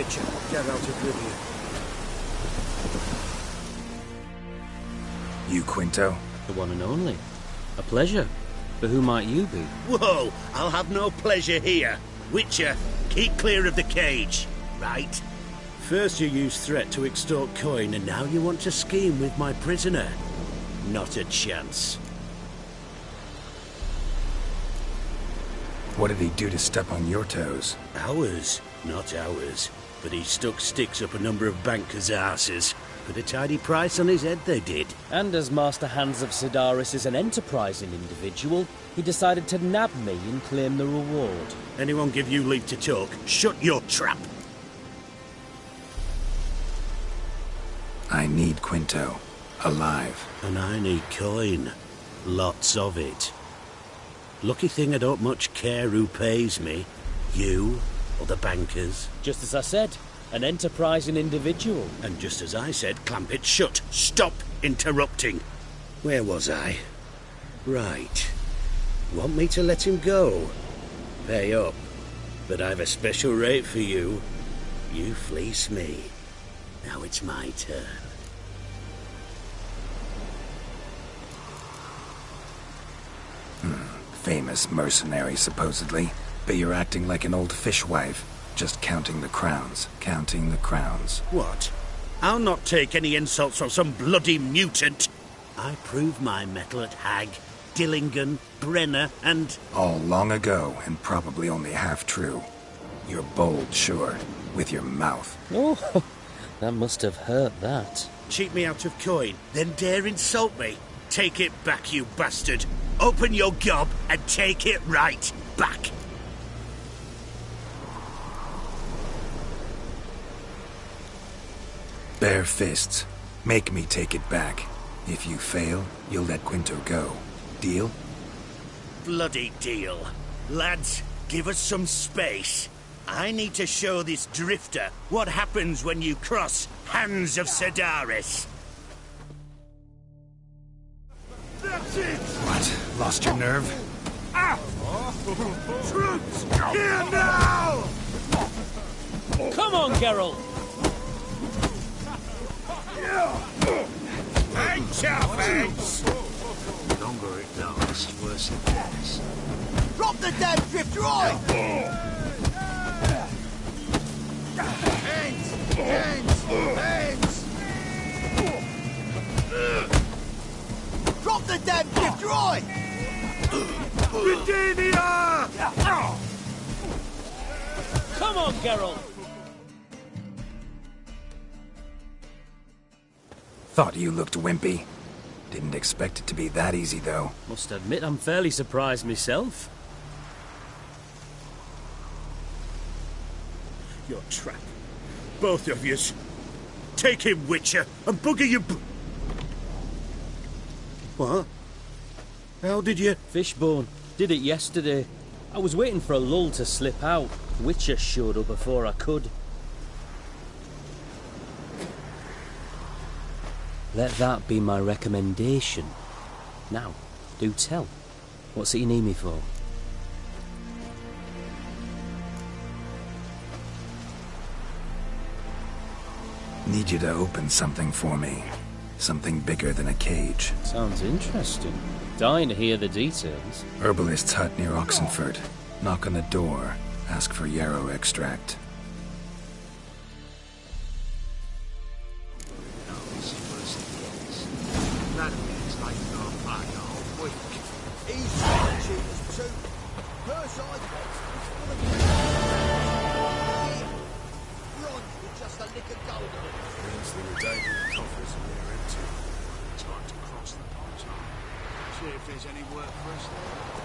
Witcher, Geralt of Rivia. You Quinto? The one and only. A pleasure. But who might you be? Whoa! I'll have no pleasure here. Witcher, keep clear of the cage, right? First you used threat to extort coin, and now you want to scheme with my prisoner. Not a chance. What did he do to step on your toes? Ours, not ours. But he stuck sticks up a number of bankers' arses. Put a tidy price on his head, they did. And as Master Hans of Sedaris is an enterprising individual, he decided to nab me and claim the reward. Anyone give you leave to talk? Shut your trap! I need Quinto. Alive. And I need coin. Lots of it. Lucky thing I don't much care who pays me. You or the bankers. Just as I said, an enterprising individual. And just as I said, clamp it shut. Stop interrupting. Where was I? Right. Want me to let him go? Pay up. But I've a special rate for you. You fleece me. Now it's my turn. Famous mercenary, supposedly. But you're acting like an old fishwife. Just counting the crowns. Counting the crowns. What? I'll not take any insults from some bloody mutant. I proved my mettle at Hag, Dillingen, Brenner, and... All long ago, and probably only half true. You're bold, sure. With your mouth. Oh, that must have hurt that. Cheat me out of coin, then dare insult me. Take it back, you bastard. Open your gob and take it right back. Bare fists. Make me take it back. If you fail, you'll let Quinto go. Deal? Bloody deal. Lads, give us some space. I need to show this drifter what happens when you cross Hans of Sedaris. That's it! What? Lost your nerve? Ah! Troops, here now! Come on, Geralt! Hang sharp, The longer it lasts, worse it gets. Drop the damn drifter, Hands! Drop the damn drifter, Redemia! Come on, Geralt! Thought you looked wimpy. Didn't expect it to be that easy, though. Must admit I'm fairly surprised myself. Your trap. Both of yous. Take him, Witcher, and bugger you... What? How did you... Fishbone. Did it yesterday. I was waiting for a lull to slip out. Witcher showed up before I could. Let that be my recommendation. Now, do tell. What's it you need me for? Need you to open something for me. Something bigger than a cage. Sounds interesting. Dying to hear the details. Herbalist's hut near Oxenford. Knock on the door. Ask for yarrow extract. See if there's any work for us there.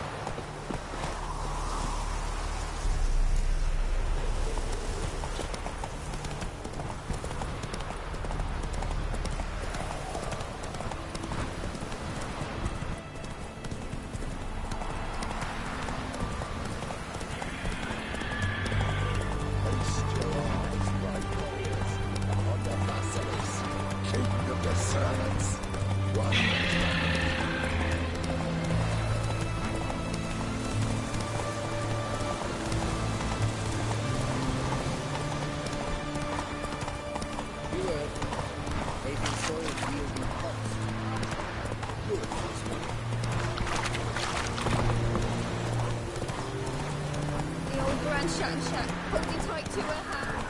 shut. Hold me tight to her hand.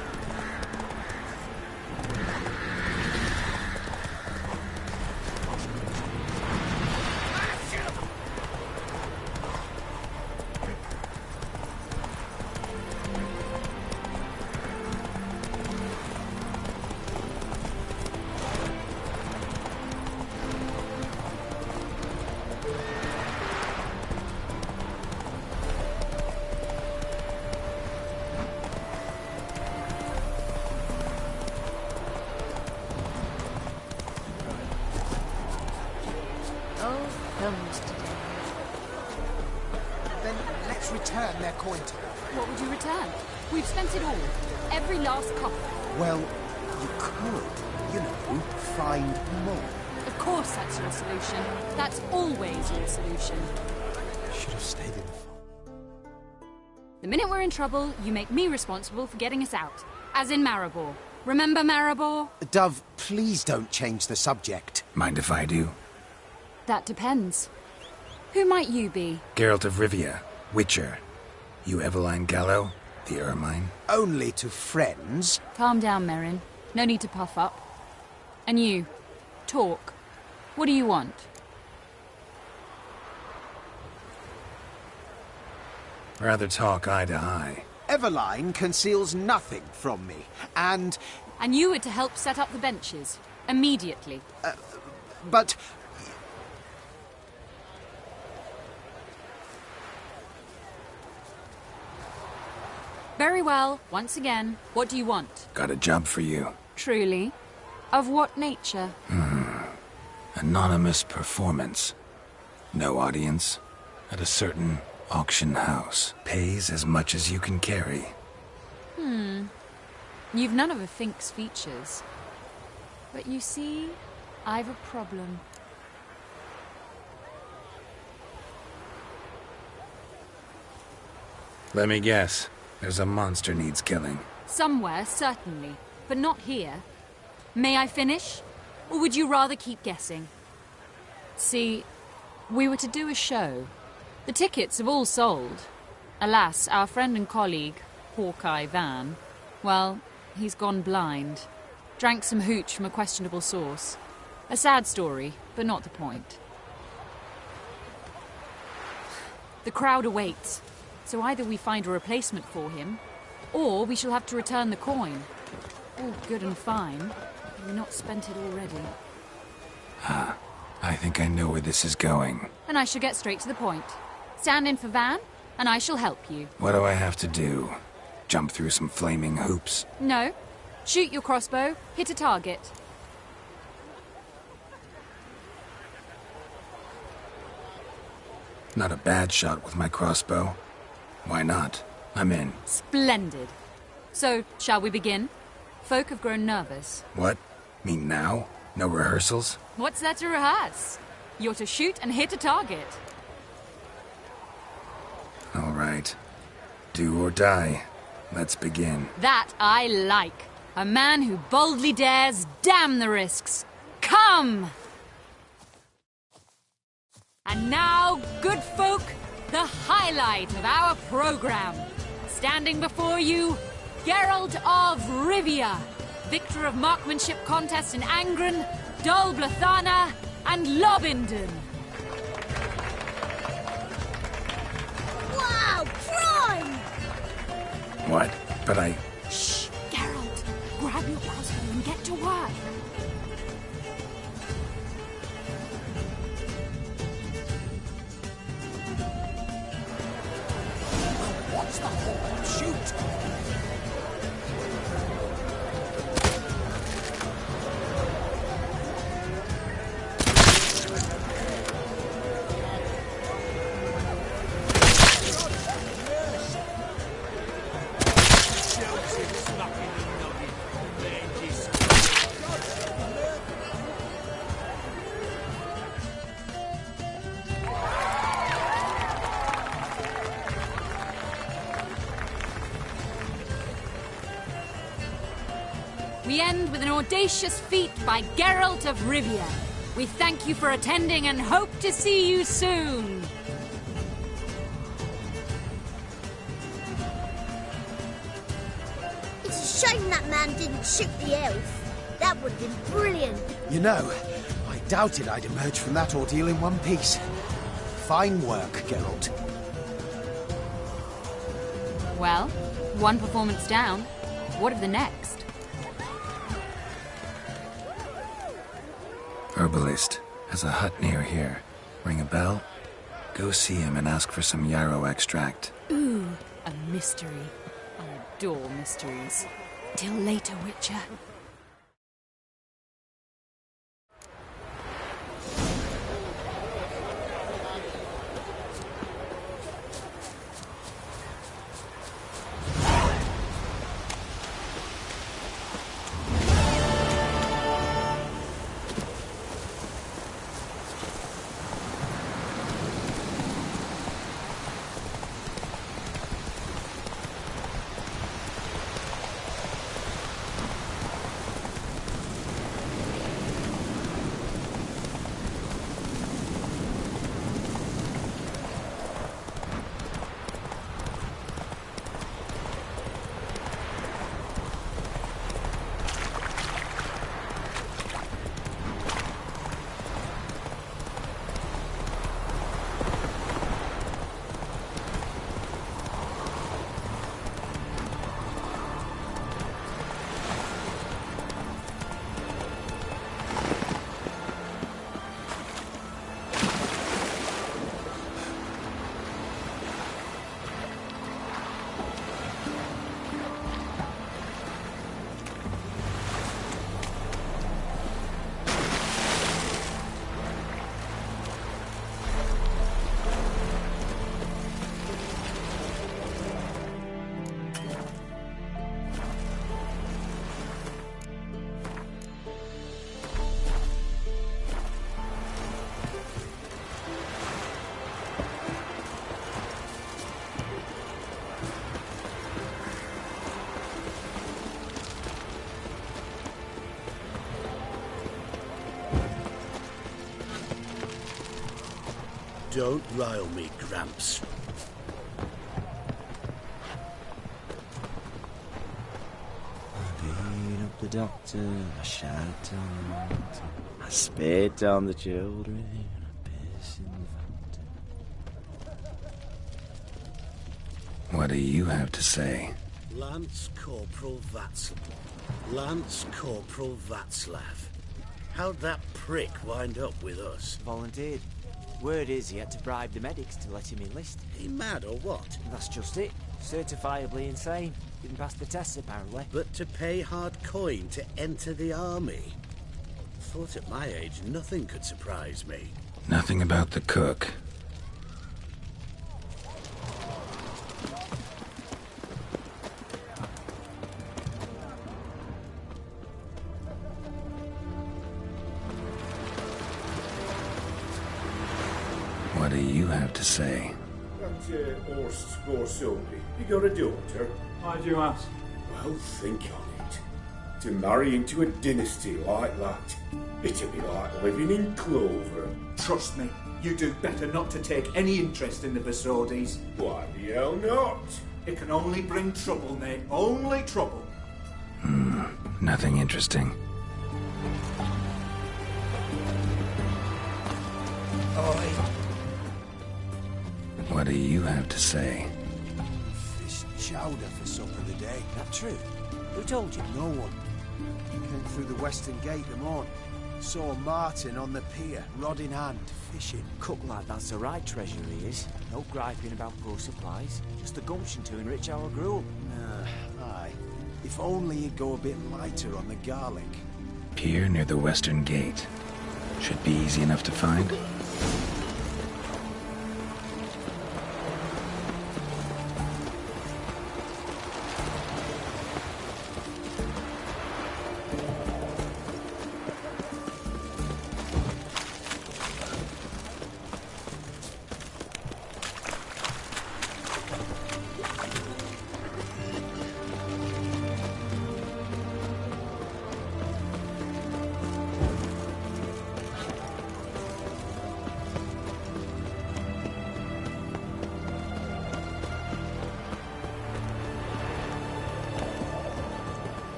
Then let's return their coin to them. What would you return? We've spent it all. Every last copper. Well, you could, you know, find more. Of course that's your solution. That's always your solution. Should have stayed in the fort. The minute we're in trouble, you make me responsible for getting us out. As in Maribor. Remember Maribor? Dove, please don't change the subject. Mind if I do? That depends. Who might you be? Geralt of Rivia, Witcher. You Eveline Gallo, the Ermine? Only to friends. Calm down, Merrin. No need to puff up. And you, talk. What do you want? Rather talk eye to eye. Eveline conceals nothing from me, and... And you were to help set up the benches. Immediately. But... Very well. Once again, what do you want? Got a job for you. Truly? Of what nature? Anonymous performance. No audience. At a certain auction house. Pays as much as you can carry. You've none of a Fink's features. But you see, I've a problem. Let me guess. There's a monster needs killing. Somewhere, certainly. But not here. May I finish? Or would you rather keep guessing? See, we were to do a show. The tickets have all sold. Alas, our friend and colleague, Hawkeye Van, well, he's gone blind. Drank some hooch from a questionable source. A sad story, but not the point. The crowd awaits, so either we find a replacement for him, or we shall have to return the coin. All good and fine. We've not spent it already. I think I know where this is going. And I shall get straight to the point. Stand in for Van, and I shall help you. What do I have to do? Jump through some flaming hoops? No. Shoot your crossbow, hit a target. Not a bad shot with my crossbow. Why not? I'm in. Splendid. So, shall we begin? Folk have grown nervous. What? Mean now? No rehearsals? What's there to rehearse? You're to shoot and hit a target. All right. Do or die. Let's begin. That I like. A man who boldly dares, damn the risks. Come! And now, good folk, the highlight of our program. Standing before you, Geralt of Rivia, victor of marksmanship contests in Angren, Dol Blathana, and Lobindon. Wow, prime! What? But I... Shh, Geralt. Grab your crossbow and get to work. What's the whole shoot? We end with an audacious feat by Geralt of Rivia. We thank you for attending and hope to see you soon. Shame that man didn't shoot the elf. That would have been brilliant. You know, I doubted I'd emerge from that ordeal in one piece. Fine work, Geralt. Well, one performance down. What of the next? Herbalist has a hut near here. Ring a bell? Go see him and ask for some yarrow extract. Ooh, a mystery. I adore mysteries. Till later, Witcher. Don't rile me, Gramps. I beat up the doctor, I shot down the mountain, I spit on the children, I piss in the fountain. What do you have to say? Lance Corporal Václav. Lance Corporal Václav. How'd that prick wind up with us? Volunteered. Word is he had to bribe the medics to let him enlist. He mad or what? That's just it. Certifiably insane. Didn't pass the tests, apparently. But to pay hard coin to enter the army? Thought at my age nothing could surprise me. Nothing about the cook. What do you have to say? That horse Scorsone, you got a daughter? Why do you ask? Well, think on it. To marry into a dynasty like that, it'd be like living in clover. Trust me, you do better not to take any interest in the Vesodis. Why the hell not? It can only bring trouble, Nate. Only trouble. Nothing interesting. What do you have to say? Fish chowder for supper today. That true? Who told you? No one. Came through the western gate the morning. Saw Martin on the pier, rod in hand, fishing. Cook like that's the right treasure he is. No griping about poor supplies. Just the gumption to enrich our gruel. Nah, aye. If only he'd go a bit lighter on the garlic. Pier near the western gate. Should be easy enough to find.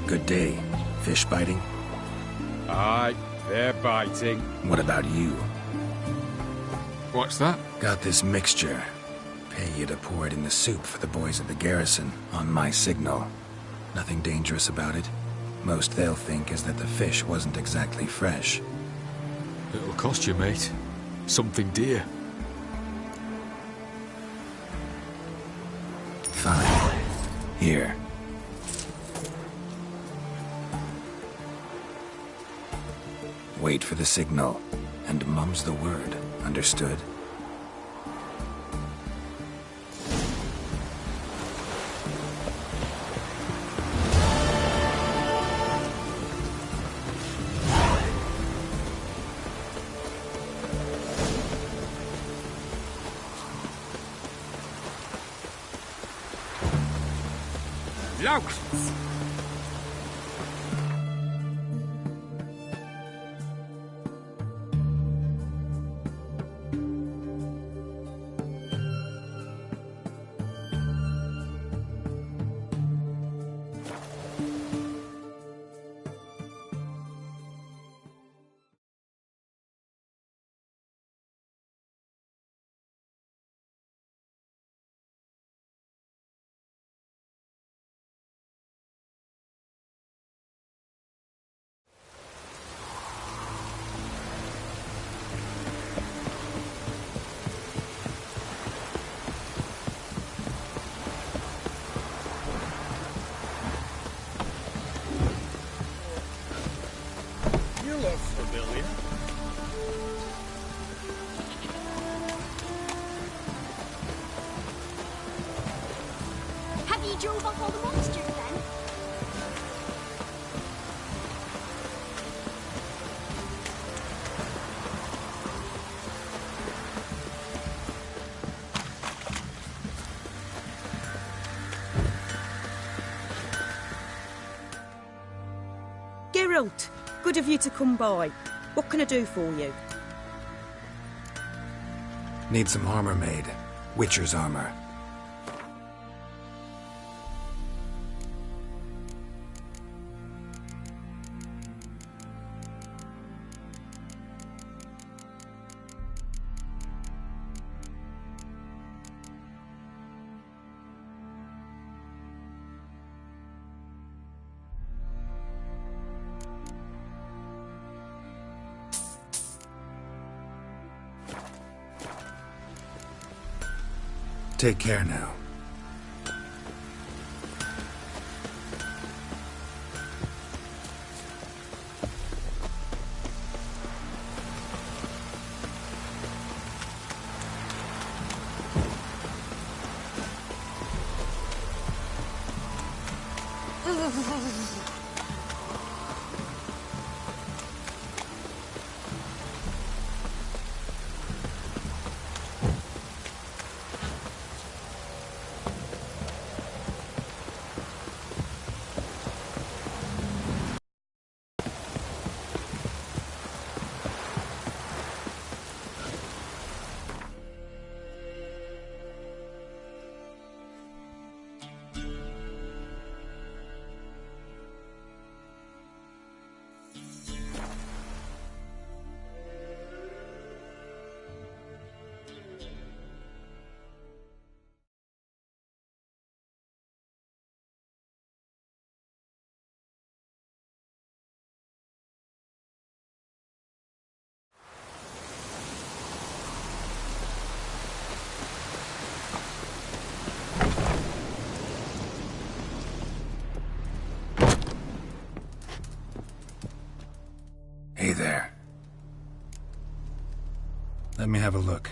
Good day. Fish biting? Aye, they're biting. What about you? What's that? Got this mixture. Pay you to pour it in the soup for the boys at the garrison, on my signal. Nothing dangerous about it. Most they'll think is that the fish wasn't exactly fresh. It'll cost you, mate. Something dear. Fine. Here. Wait for the signal, and mum's the word. Understood? Look! You look familiar. Have you drove off all the monsters then? Geralt, good of you to come by. What can I do for you? Need some armor made. Witcher's armor. Take care now. Hey there. Let me have a look.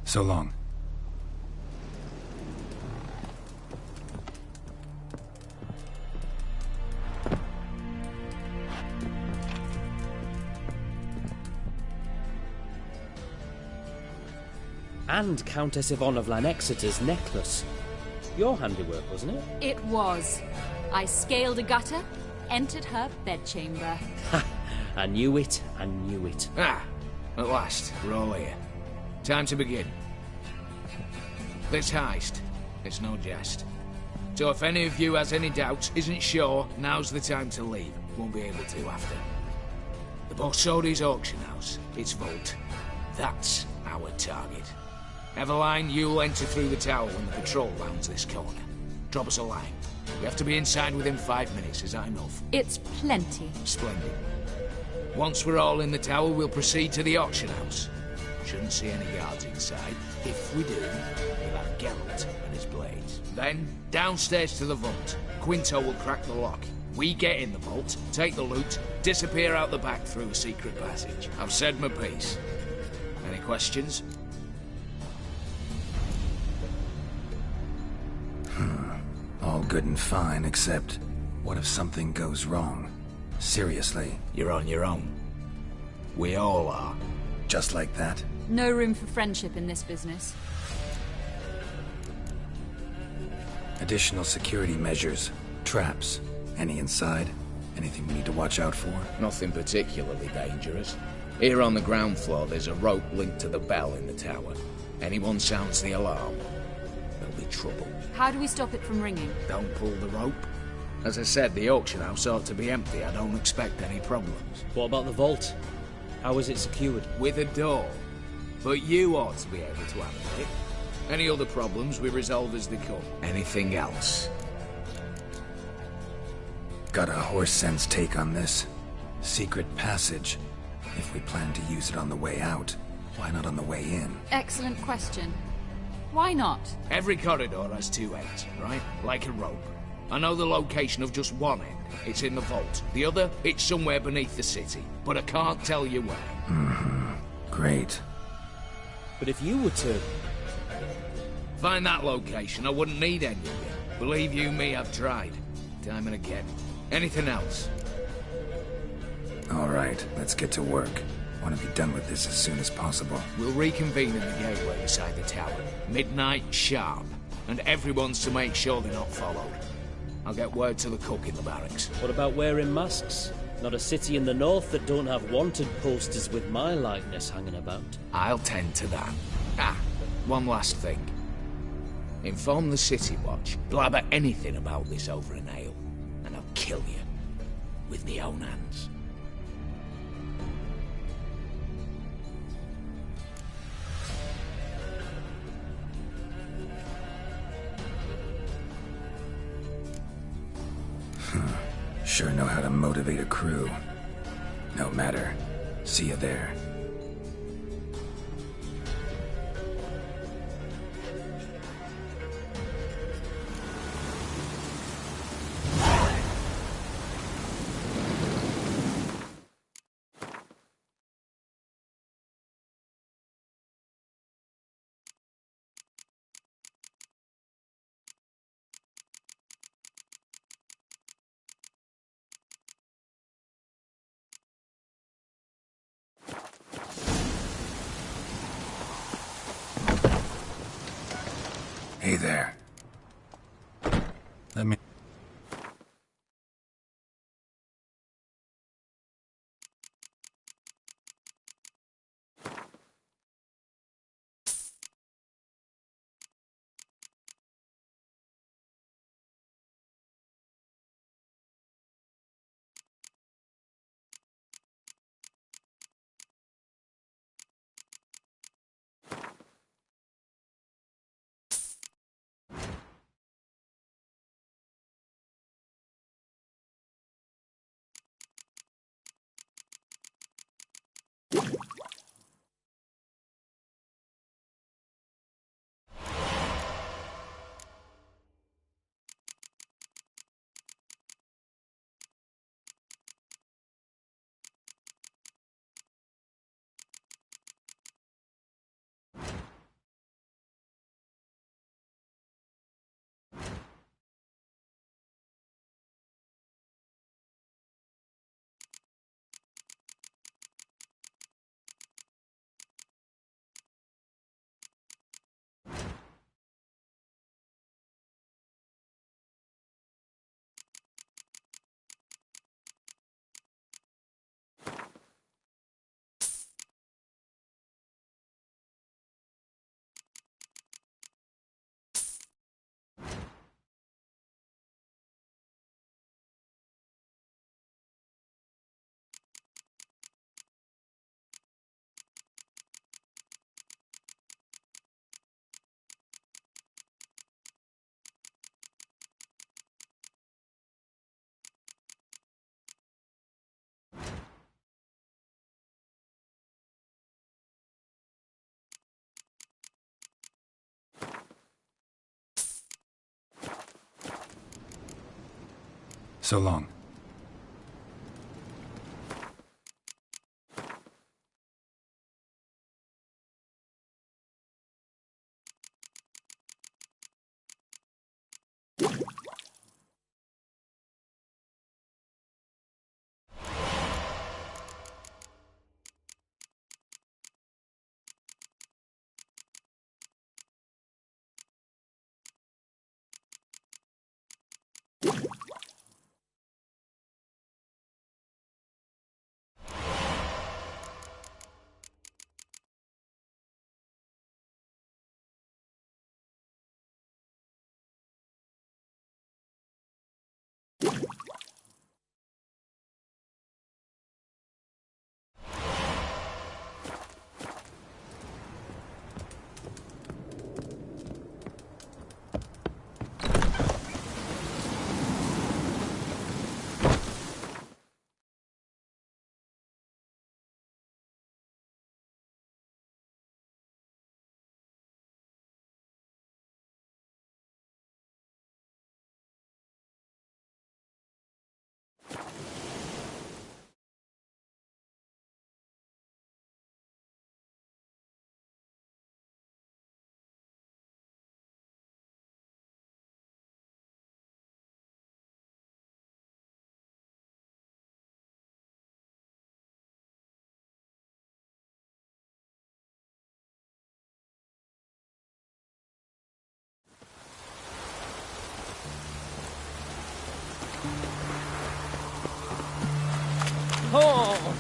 So long. And Countess Yvonne of Lanexeter's necklace. Your handiwork, wasn't it? It was. I scaled a gutter, entered her bedchamber. I knew it, I knew it. Ah, at last, we're all here. Time to begin. This heist, it's no jest. So if any of you has any doubts, isn't sure, now's the time to leave. Won't be able to after. The Borsodi's auction house, its vault. That's our target. Eveline, you'll enter through the tower when the patrol rounds this corner. Drop us a line. We have to be inside within 5 minutes, is that enough? It's plenty. Splendid. Once we're all in the tower, we'll proceed to the auction house. Shouldn't see any guards inside. If we do, we'll have Geralt and his blades. Then, downstairs to the vault. Quinto will crack the lock. We get in the vault, take the loot, disappear out the back through a secret passage. I've said my piece. Any questions? All good and fine, except what if something goes wrong? Seriously. You're on your own. We all are. Just like that? No room for friendship in this business. Additional security measures. Traps. Any inside? Anything we need to watch out for? Nothing particularly dangerous. Here on the ground floor, there's a rope linked to the bell in the tower. Anyone sounds the alarm, there'll be trouble. How do we stop it from ringing? Don't pull the rope. As I said, the auction house ought to be empty. I don't expect any problems. What about the vault? How is it secured? With a door. But you ought to be able to handle it. Any other problems we resolve as they come. Anything else? Got a horse sense take on this. Secret passage. If we plan to use it on the way out, why not on the way in? Excellent question. Why not? Every corridor has two ends, right? Like a rope. I know the location of just one end. It's in the vault. The other, it's somewhere beneath the city. But I can't tell you where. Mm-hmm. Great. But if you were to... find that location, I wouldn't need any of you. Believe you me, I've tried. Time and again. Anything else? All right, let's get to work. Want to be done with this as soon as possible. We'll reconvene in the gateway beside the tower. Midnight sharp. And everyone's to make sure they're not followed. I'll get word to the cook in the barracks. What about wearing masks? Not a city in the north that don't have wanted posters with my likeness hanging about. I'll tend to that. Ah, one last thing. Inform the City Watch. Blabber anything about this over an ale, and I'll kill you. With my own hands. Sure know how to motivate a crew. No matter. See you there. So long. Oh!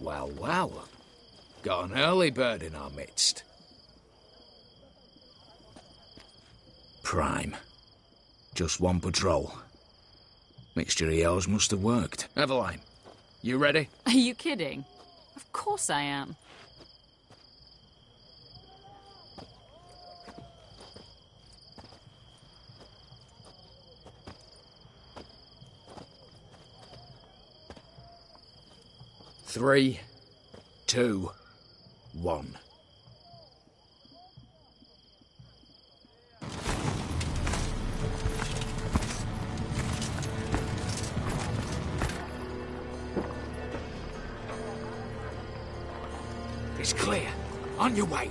Well, well. Got an early bird in our midst. Prime. Just one patrol. Mixture of yours must have worked. Eveline, you ready? Are you kidding? Of course I am. Three, 2, 1. It's clear. On your way.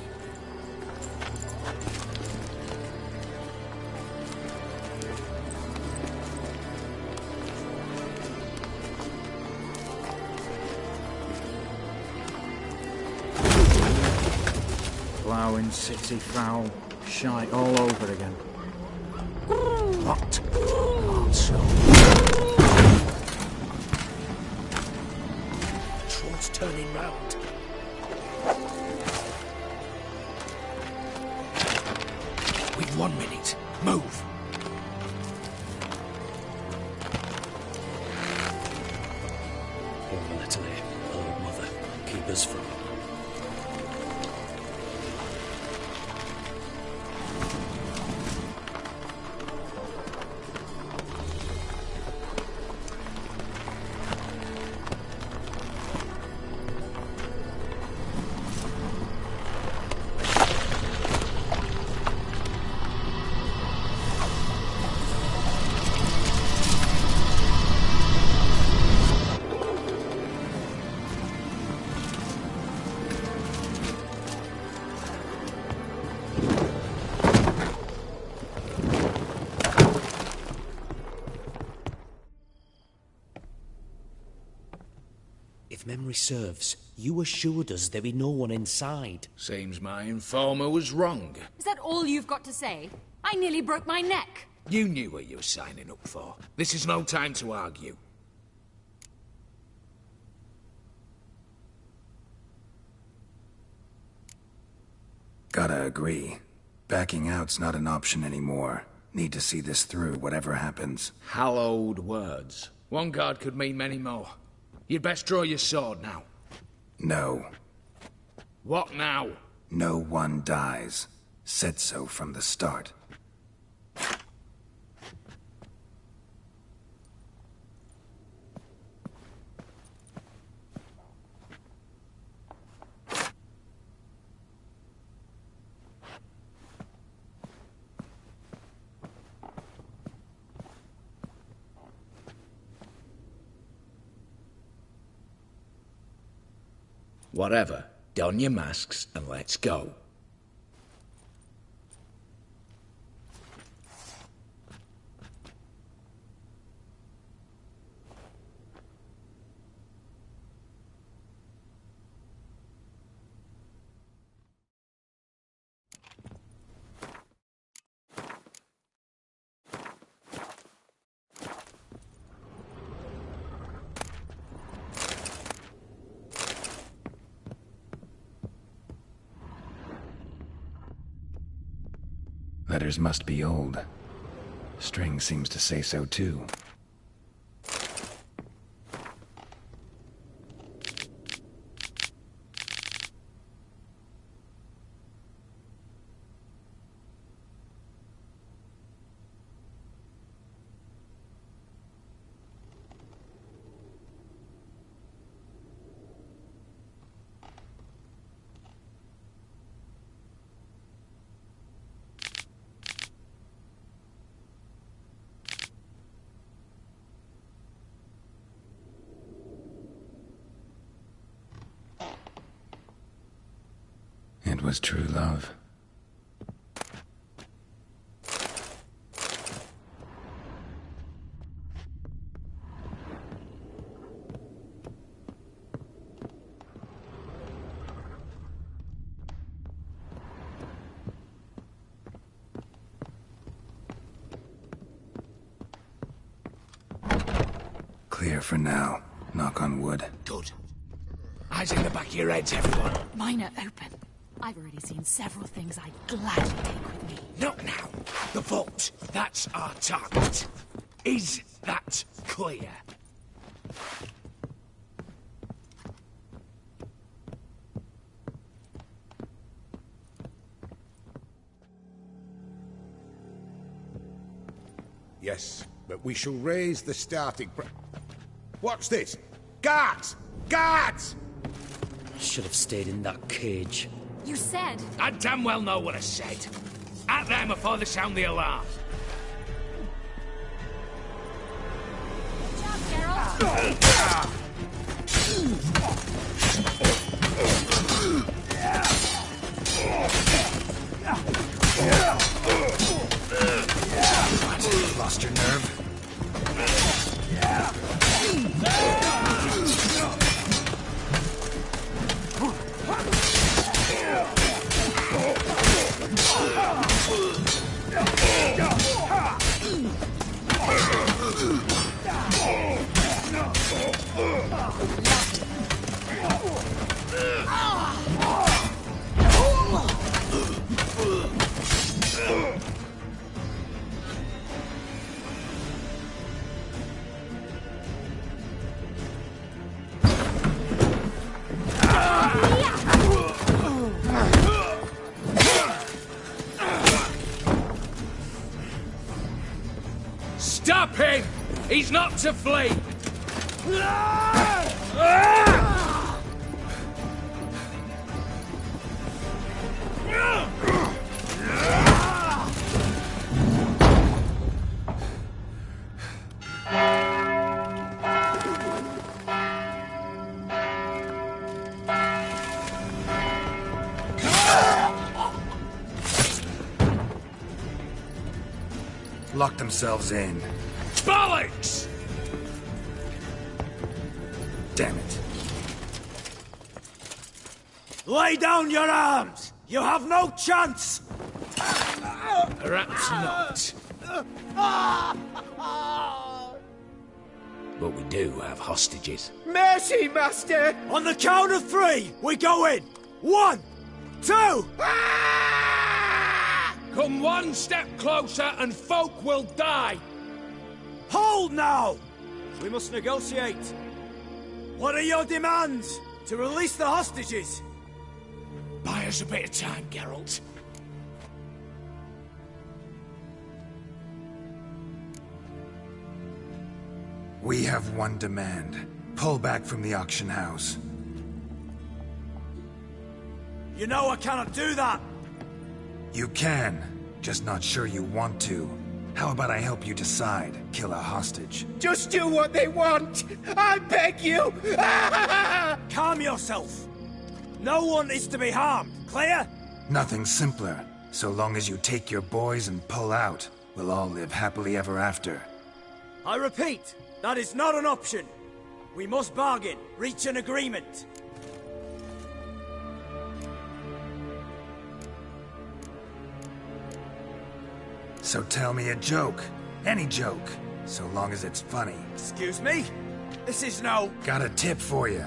Ploughing, city foul, shite all over again. What? Answer. Troll's turning round. We've 1 minute. Move. One letter there, old mother. Keep us from. If memory serves, you assured us there be no one inside. Seems my informer was wrong. Is that all you've got to say? I nearly broke my neck. You knew what you were signing up for. This is no time to argue. Gotta agree. Backing out's not an option anymore. Need to see this through, whatever happens. Hallowed words. One guard could mean many more. You'd best draw your sword now. No. What now? No one dies. Said so from the start. Whatever. Don your masks and let's go. Letters must be old. String seems to say so too. It was true love. Clear for now. Knock on wood. Good. Eyes in the back of your heads, everyone. Mine are open. I've already seen several things I'd gladly take with me. Not now. The vault. That's our target. Is that clear? Yes, but we shall raise the starting What's this? Guards! Guards! I should have stayed in that cage. You said... I damn well know what I said. At them before they sound the alarm. Good job, Geralt. Lost your nerve? Stop him! He's not to flee! Lock themselves in. Bollocks! Damn it. Lay down your arms! You have no chance! Perhaps not. But we do have hostages. Mercy, Master! On the count of 3, we go in! 1, 2! Come one step closer and folk will die! Hold now! We must negotiate. What are your demands? To release the hostages? Buy us a bit of time, Geralt. We have one demand. Pull back from the auction house. You know I cannot do that! You can, just not sure you want to. How about I help you decide? Kill a hostage. Just do what they want! I beg you! Calm yourself! No one is to be harmed, clear? Nothing simpler. So long as you take your boys and pull out, we'll all live happily ever after. I repeat, that is not an option. We must bargain, reach an agreement. So tell me a joke. Any joke. So long as it's funny. Excuse me? This is no... Got a tip for you.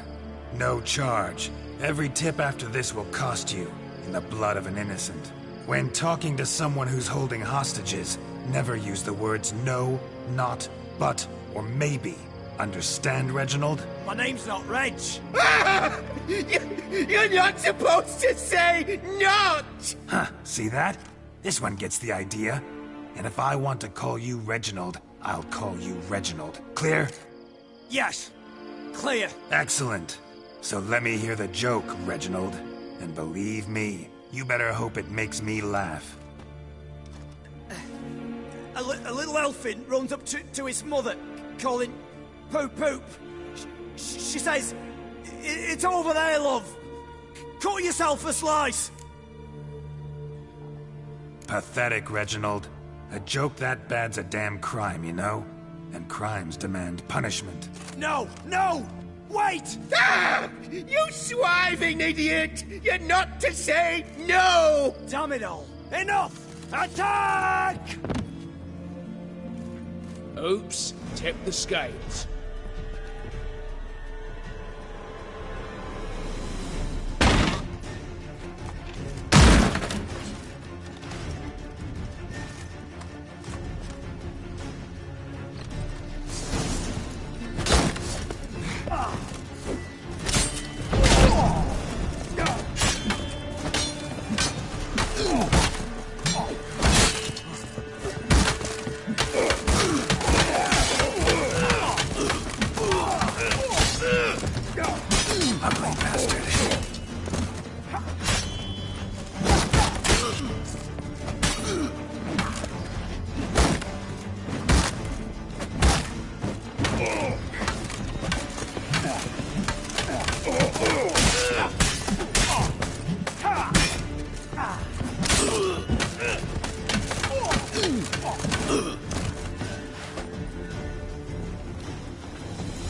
No charge. Every tip after this will cost you, in the blood of an innocent. When talking to someone who's holding hostages, never use the words no, not, but, or maybe. Understand, Reginald? My name's not Reg. You're not supposed to say not! Huh, see that? This one gets the idea. And if I want to call you Reginald, I'll call you Reginald. Clear? Yes. Clear. Excellent. So let me hear the joke, Reginald. And believe me, you better hope it makes me laugh. A little elfin runs up to his mother, calling Poop Poop. She says, "It's over there, love. Cut yourself a slice." Pathetic, Reginald. A joke that bad's a damn crime, you know? And crimes demand punishment. No! No! Wait! Ah! You swiving idiot! You're not to say no! Damn it all! Enough! Attack! Oops, tip the scales.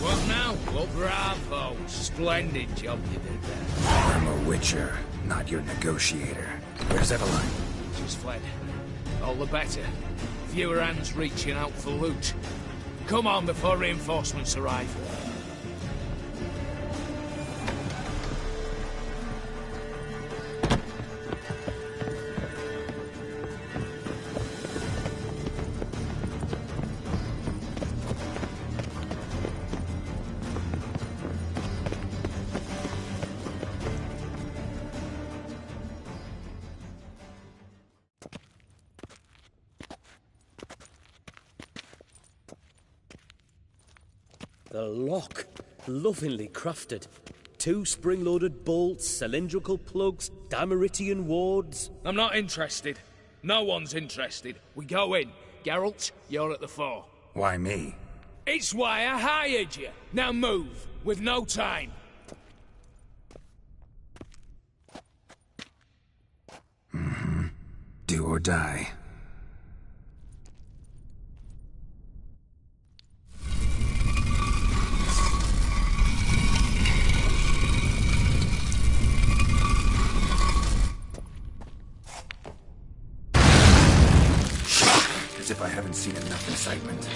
What now? Well, bravo. Splendid job you did there. I'm a witcher, not your negotiator. Where's Eveline? She's fled. All the better. Fewer hands reaching out for loot. Come on before reinforcements arrive. The lock. Lovingly crafted. 2 spring-loaded bolts, cylindrical plugs, Dameritian wards. I'm not interested. No one's interested. We go in. Geralt, you're at the fore. Why me? It's why I hired you. Now move, with no time. Mm-hmm. Do or die. excitement.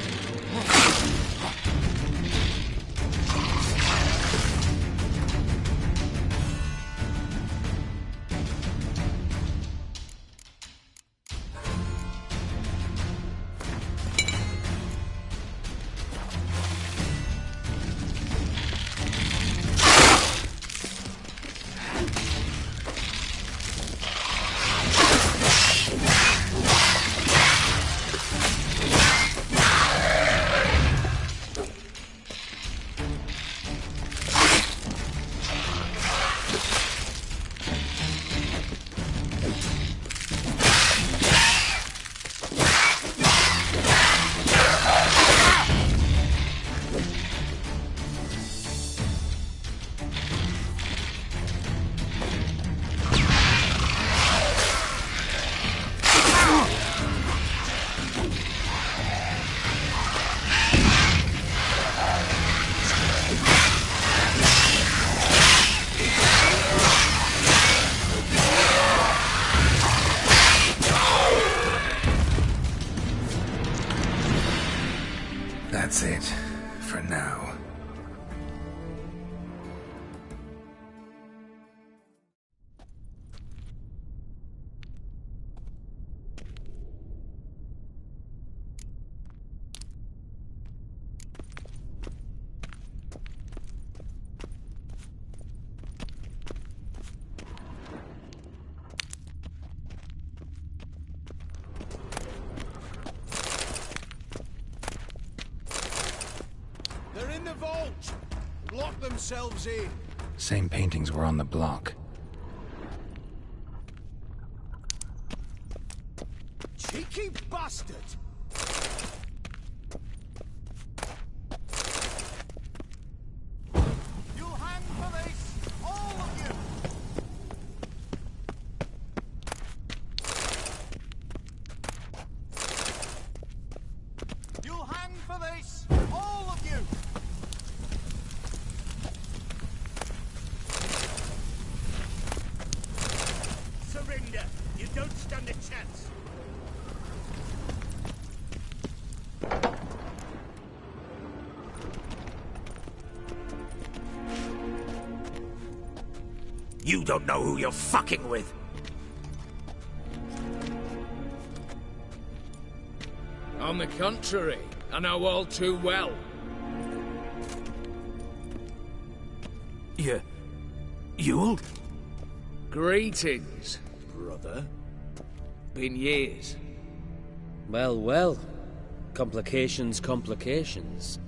That's it, for now. They're in the vault! Lock themselves in! Same paintings were on the block. Cheeky bastard! You'll hang for this! All of you! You'll hang for this! All of you! Surrender! You don't stand a chance! You don't know who you're fucking with. On the contrary, I know all too well. You'll? Greetings, brother. Been years. Well, well. Complications, complications.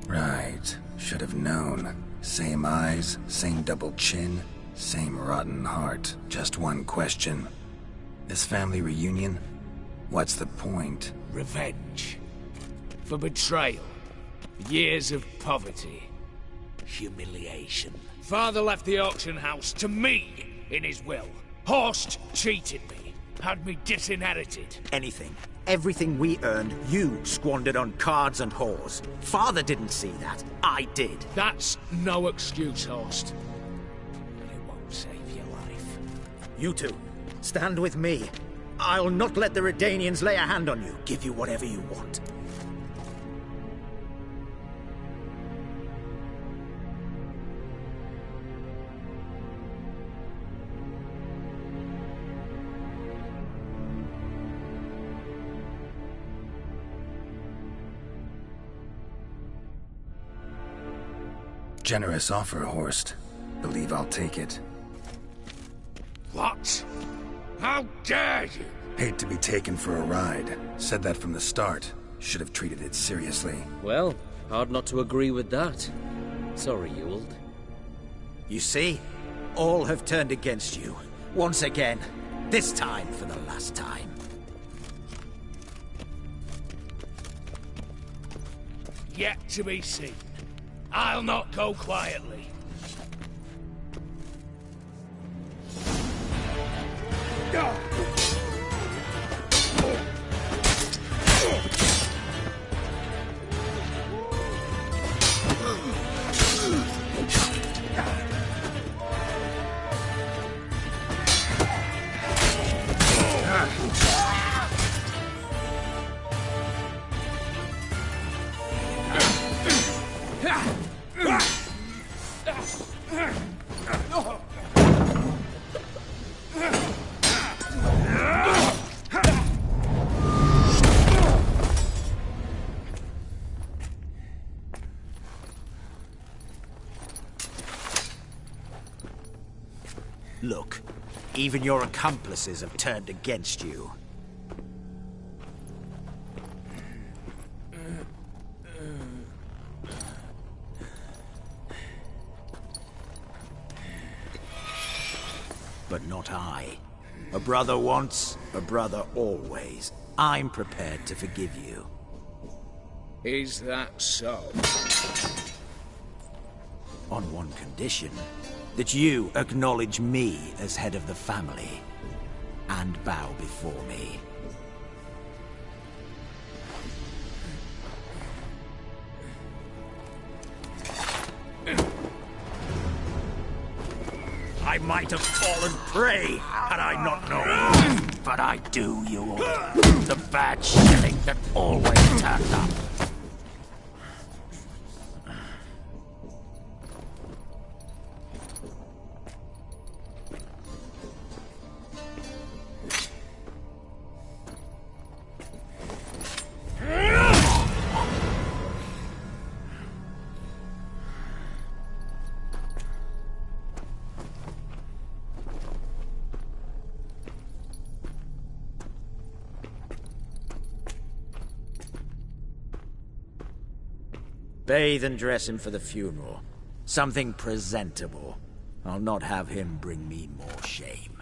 Right. Should have known. Same eyes, same double chin, same rotten heart. Just one question. This family reunion? What's the point? Revenge. For betrayal. Years of poverty. Humiliation. Father left the auction house to me in his will. Horst cheated me. Had me disinherited. Anything. Everything we earned, you squandered on cards and whores. Father didn't see that. I did. That's no excuse, Horst. But it won't save your life. You two, stand with me. I'll not let the Redanians lay a hand on you. Give you whatever you want. Generous offer, Horst. Believe I'll take it. What? How dare you? Hate to be taken for a ride. Said that from the start. Should have treated it seriously. Well, hard not to agree with that. Sorry, Ewald. You see? All have turned against you. Once again. This time for the last time. Yet to be seen. I'll not go quietly. Look, even your accomplices have turned against you. But not I. A brother once, a brother always. I'm prepared to forgive you. Is that so? On one condition. That you acknowledge me as head of the family. And bow before me. I might have fallen prey had I not known. But I do, you all. The bad shilling that always turned up. Bathe and dress him for the funeral. Something presentable. I'll not have him bring me more shame.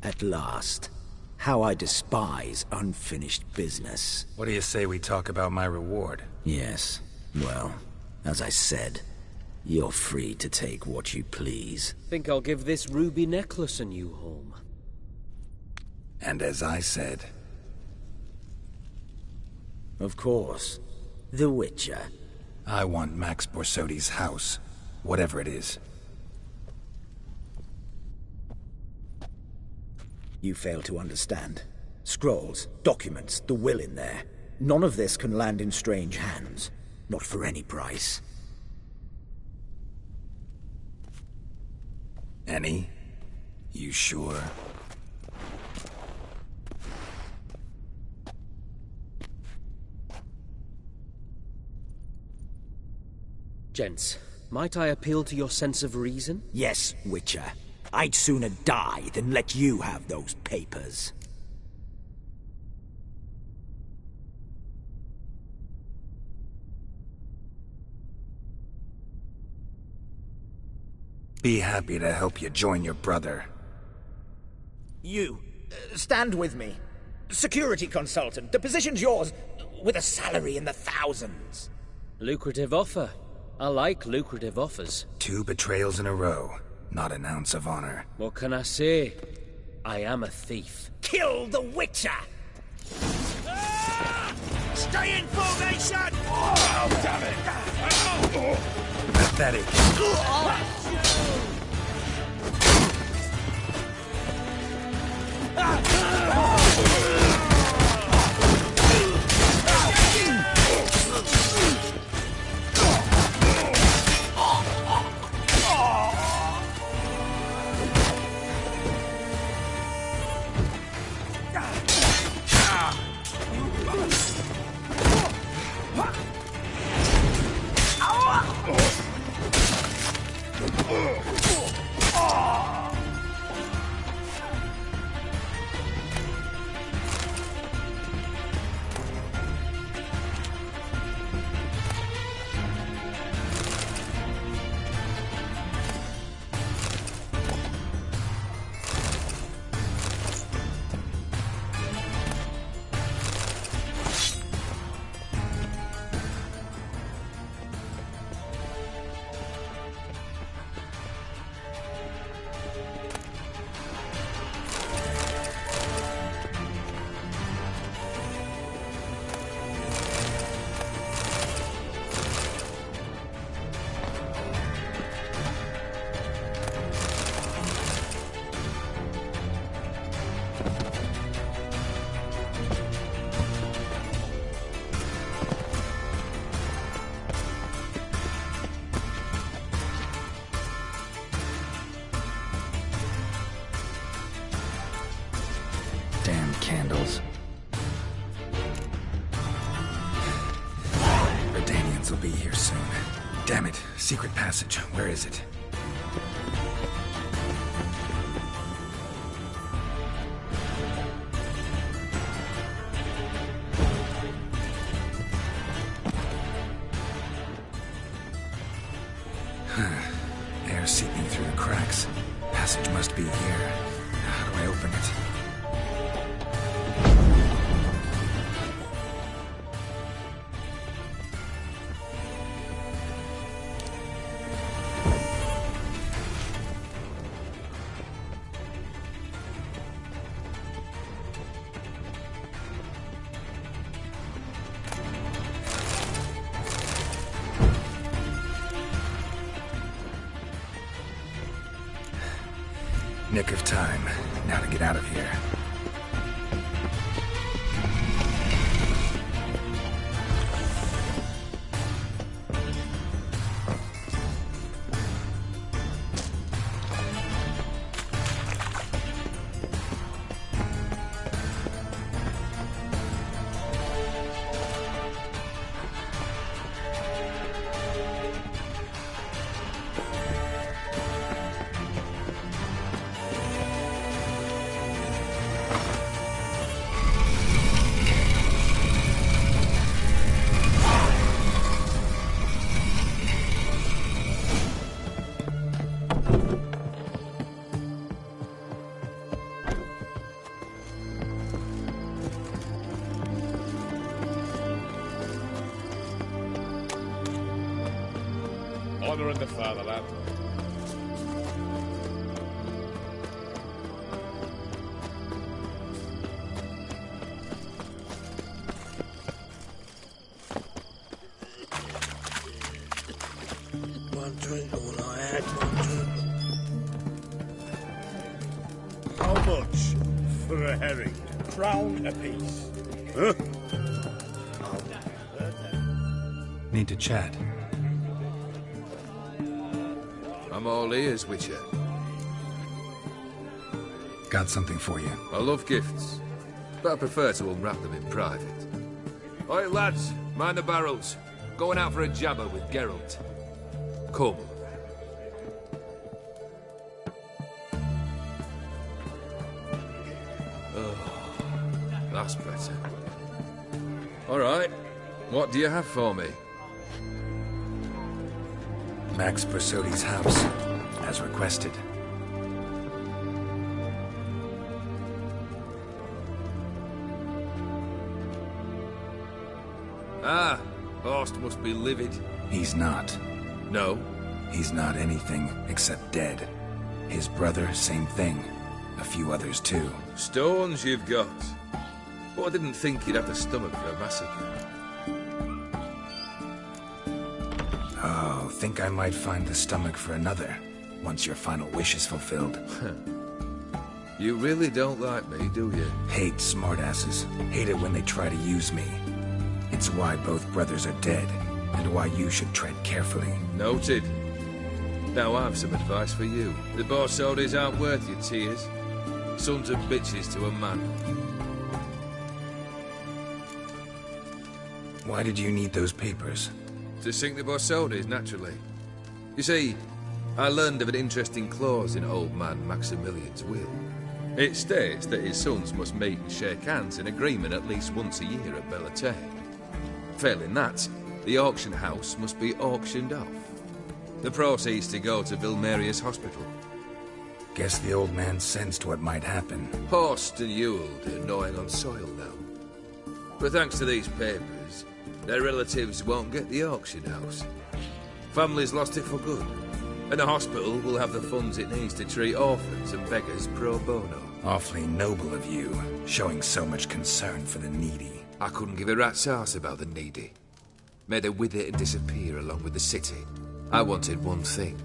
At last. How I despise unfinished business. What do you say we talk about my reward? Yes. Well, as I said, you're free to take what you please. Think I'll give this ruby necklace a new home. And as I said... Of course. The Witcher. I want Max Borsodi's house. Whatever it is. You fail to understand. Scrolls, documents, the will in there. None of this can land in strange hands. Not for any price. Any? You sure? Gents, might I appeal to your sense of reason? Yes, Witcher. I'd sooner die than let you have those papers. Be happy to help you join your brother. You, stand with me. Security consultant, the position's yours, with a salary in the thousands. Lucrative offer. I like lucrative offers. 2 betrayals in a row. Not an ounce of honor. What can I say? I am a thief. Kill the Witcher! Stay in formation! Oh, damn it! Pathetic. Damn it. Secret passage. Where is it? Air seeping through the cracks. Passage must be here. How do I open it? Nick of time. Now to get out of here. Honor in the fatherland. One drink, all I had, one drink. How much for a herring? Crown apiece. Huh? Need to chat. I'm all ears, Witcher. Got something for you. I love gifts, but I prefer to unwrap them in private. Oi, lads, mind the barrels. Going out for a jabber with Geralt. Come. Oh, that's better. All right, what do you have for me? Max Bersodi's house, as requested. Ah, Horst must be livid. He's not. No? He's not anything except dead. His brother, same thing. A few others too. Stones you've got. But I didn't think you'd have the stomach for a massacre. Oh, think I might find the stomach for another, once your final wish is fulfilled. You really don't like me, do you? Hate smartasses. Hate it when they try to use me. It's why both brothers are dead, and why you should tread carefully. Noted. Now I've some advice for you. The Borsodis aren't worth your tears. Sons of bitches to a man. Why did you need those papers? To sink the Borsodis, naturally. You see, I learned of an interesting clause in old man Maximilian's will. It states that his sons must meet and shake hands in agreement at least once a year at Bellatane. Failing that, the auction house must be auctioned off. The proceeds to go to Vilmerius Hospital. Guess the old man sensed what might happen. Horst and Ewald are gnawing on soil now. But thanks to these papers, their relatives won't get the auction house. Families lost it for good, and the hospital will have the funds it needs to treat orphans and beggars pro bono. Awfully noble of you, showing so much concern for the needy. I couldn't give a rat's ass about the needy. May they wither and disappear along with the city. I wanted one thing.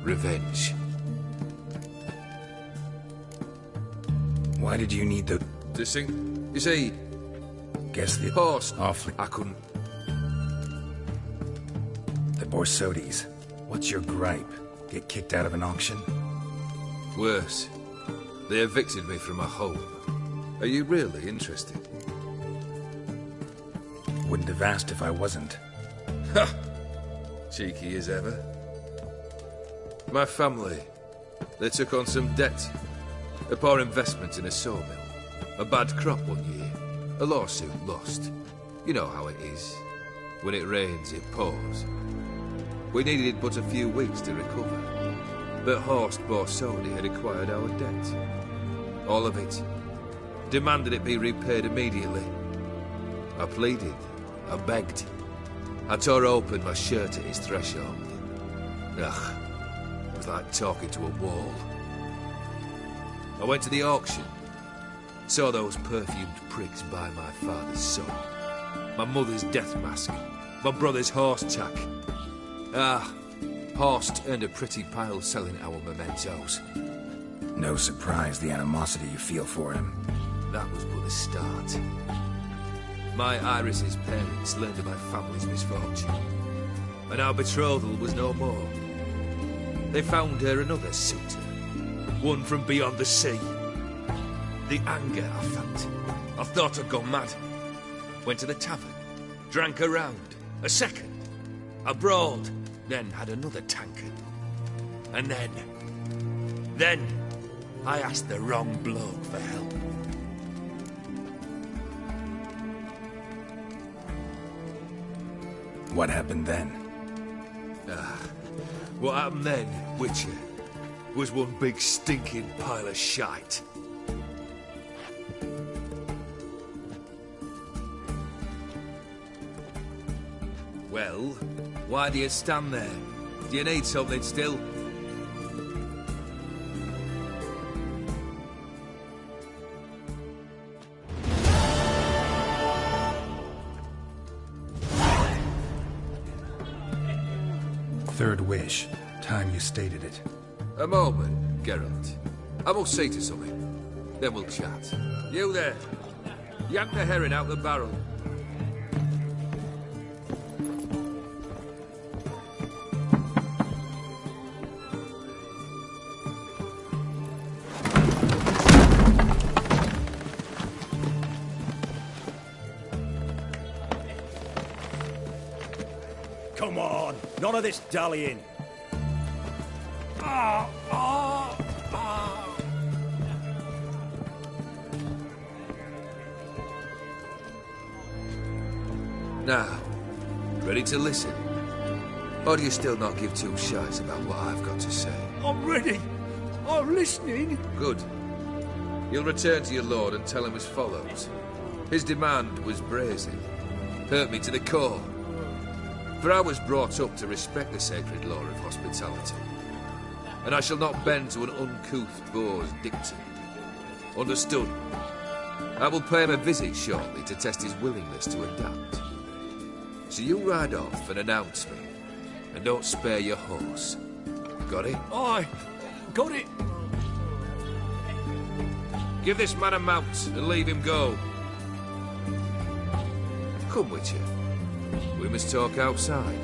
Revenge. Why did you need the... To sing... You see... Guess the... Horse... Awfully... I couldn't... The Borsodis. What's your gripe? Get kicked out of an auction? Worse. They evicted me from my home. Are you really interested? Wouldn't have asked if I wasn't. Ha! Cheeky as ever. My family, they took on some debt. A poor investment in a sawmill. A bad crop one year. A lawsuit lost. You know how it is. When it rains, it pours. We needed but a few weeks to recover. But Horst Borsodi had acquired our debt. All of it. Demanded it be repaid immediately. I pleaded. I begged. I tore open my shirt at his threshold. Ugh. It was like talking to a wall. I went to the auction. Saw those perfumed prigs buy my father's son. My mother's death mask. My brother's horse tack. Ah, Horst earned a pretty pile selling our mementos. No surprise the animosity you feel for him. That was but the start. My Iris's parents learned of my family's misfortune, and our betrothal was no more. They found her another suitor, one from beyond the sea. The anger I felt, I thought I'd gone mad. Went to the tavern, drank a round, a second, a broad, then had another tankard. And then, I asked the wrong bloke for help. What happened then? What happened then, Witcher, was one big stinking pile of shite. Well, why do you stand there? Do you need something still? Third wish. Time you stated it. A moment, Geralt. I must see to something. Then we'll chat. You there. Yank the herring out the barrel. Come on, none of this dallying. Now, ready to listen? Or do you still not give two shites about what I've got to say? I'm ready. I'm listening. Good. You'll return to your lord and tell him as follows. His demand was brazen. Hurt me to the core. For I was brought up to respect the sacred law of hospitality. And I shall not bend to an uncouth boor's dictum. Understood? I will pay him a visit shortly to test his willingness to adapt. So you ride off and announce me. And don't spare your horse. Got it? Aye, got it. Give this man a mount and leave him go. Come, Witcher. We must talk outside.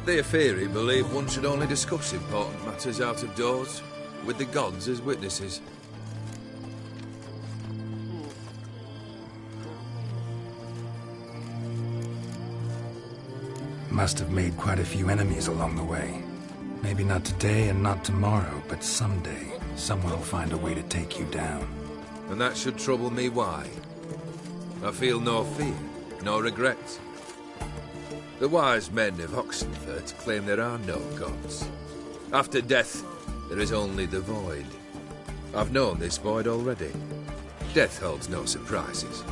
The Aetheri believe one should only discuss important matters out of doors, with the gods as witnesses. Must have made quite a few enemies along the way. Maybe not today and not tomorrow, but someday, someone will find a way to take you down. And that should trouble me why? I feel no fear, no regret. The wise men of Oxenfurt claim there are no gods. After death, there is only the void. I've known this void already. Death holds no surprises.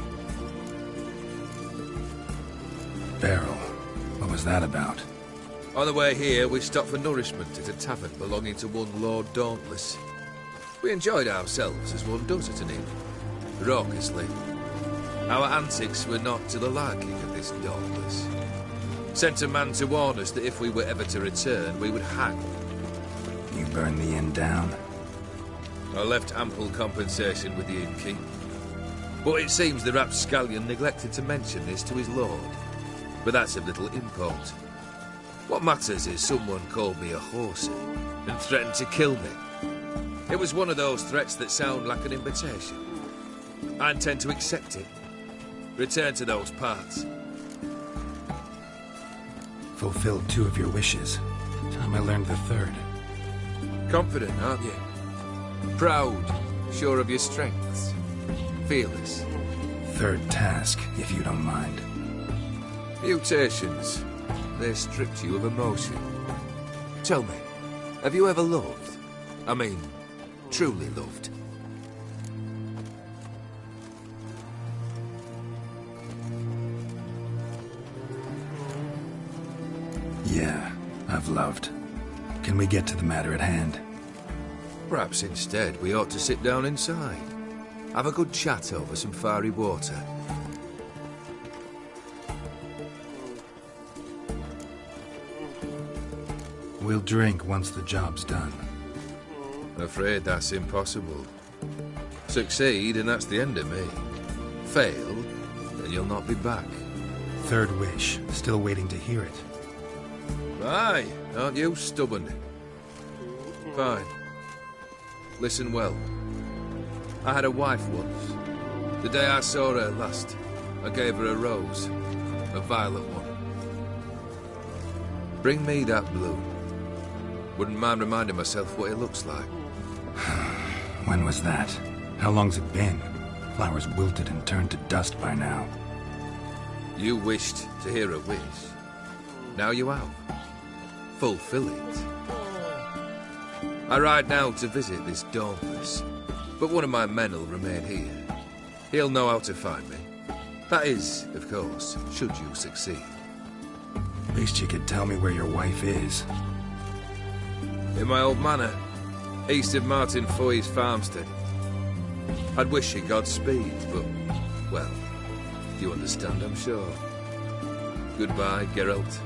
Beryl, what was that about? On the way here, we stopped for nourishment at a tavern belonging to one Lord Dauntless. We enjoyed ourselves as one does at an inn, raucously. Our antics were not to the liking of this Dauntless. Sent a man to warn us that if we were ever to return, we would hang. You burned the inn down? I left ample compensation with the innkeep. But it seems the rapscallion neglected to mention this to his lord. But that's of little import. What matters is someone called me a horsey and threatened to kill me. It was one of those threats that sound like an invitation. I intend to accept it. Return to those parts. Fulfilled 2 of your wishes. Time I learned the 3rd. Confident, aren't you? Proud, sure of your strengths. Fearless. 3rd task, if you don't mind. Mutations. They stripped you of emotion. Tell me, have you ever loved? I mean, truly loved? Yeah, I've loved. Can we get to the matter at hand? Perhaps instead we ought to sit down inside. Have a good chat over some fiery water. We'll drink once the job's done. I'm afraid that's impossible. Succeed and that's the end of me. Fail, and you'll not be back. 3rd wish. Still waiting to hear it. Aye, aren't you stubborn? Fine. Listen well. I had a wife once. The day I saw her last, I gave her a rose. A violet one. Bring me that bloom. Wouldn't mind reminding myself what it looks like. When was that? How long's it been? Flowers wilted and turned to dust by now. You wished to hear a wish. Now you have. Fulfill it. I ride now to visit this Dauntless, but one of my men will remain here. He'll know how to find me. That is, of course, should you succeed. At least you could tell me where your wife is. In my old manor, east of Martin Foy's farmstead. I'd wish you Godspeed, but, well, you understand, I'm sure. Goodbye, Geralt.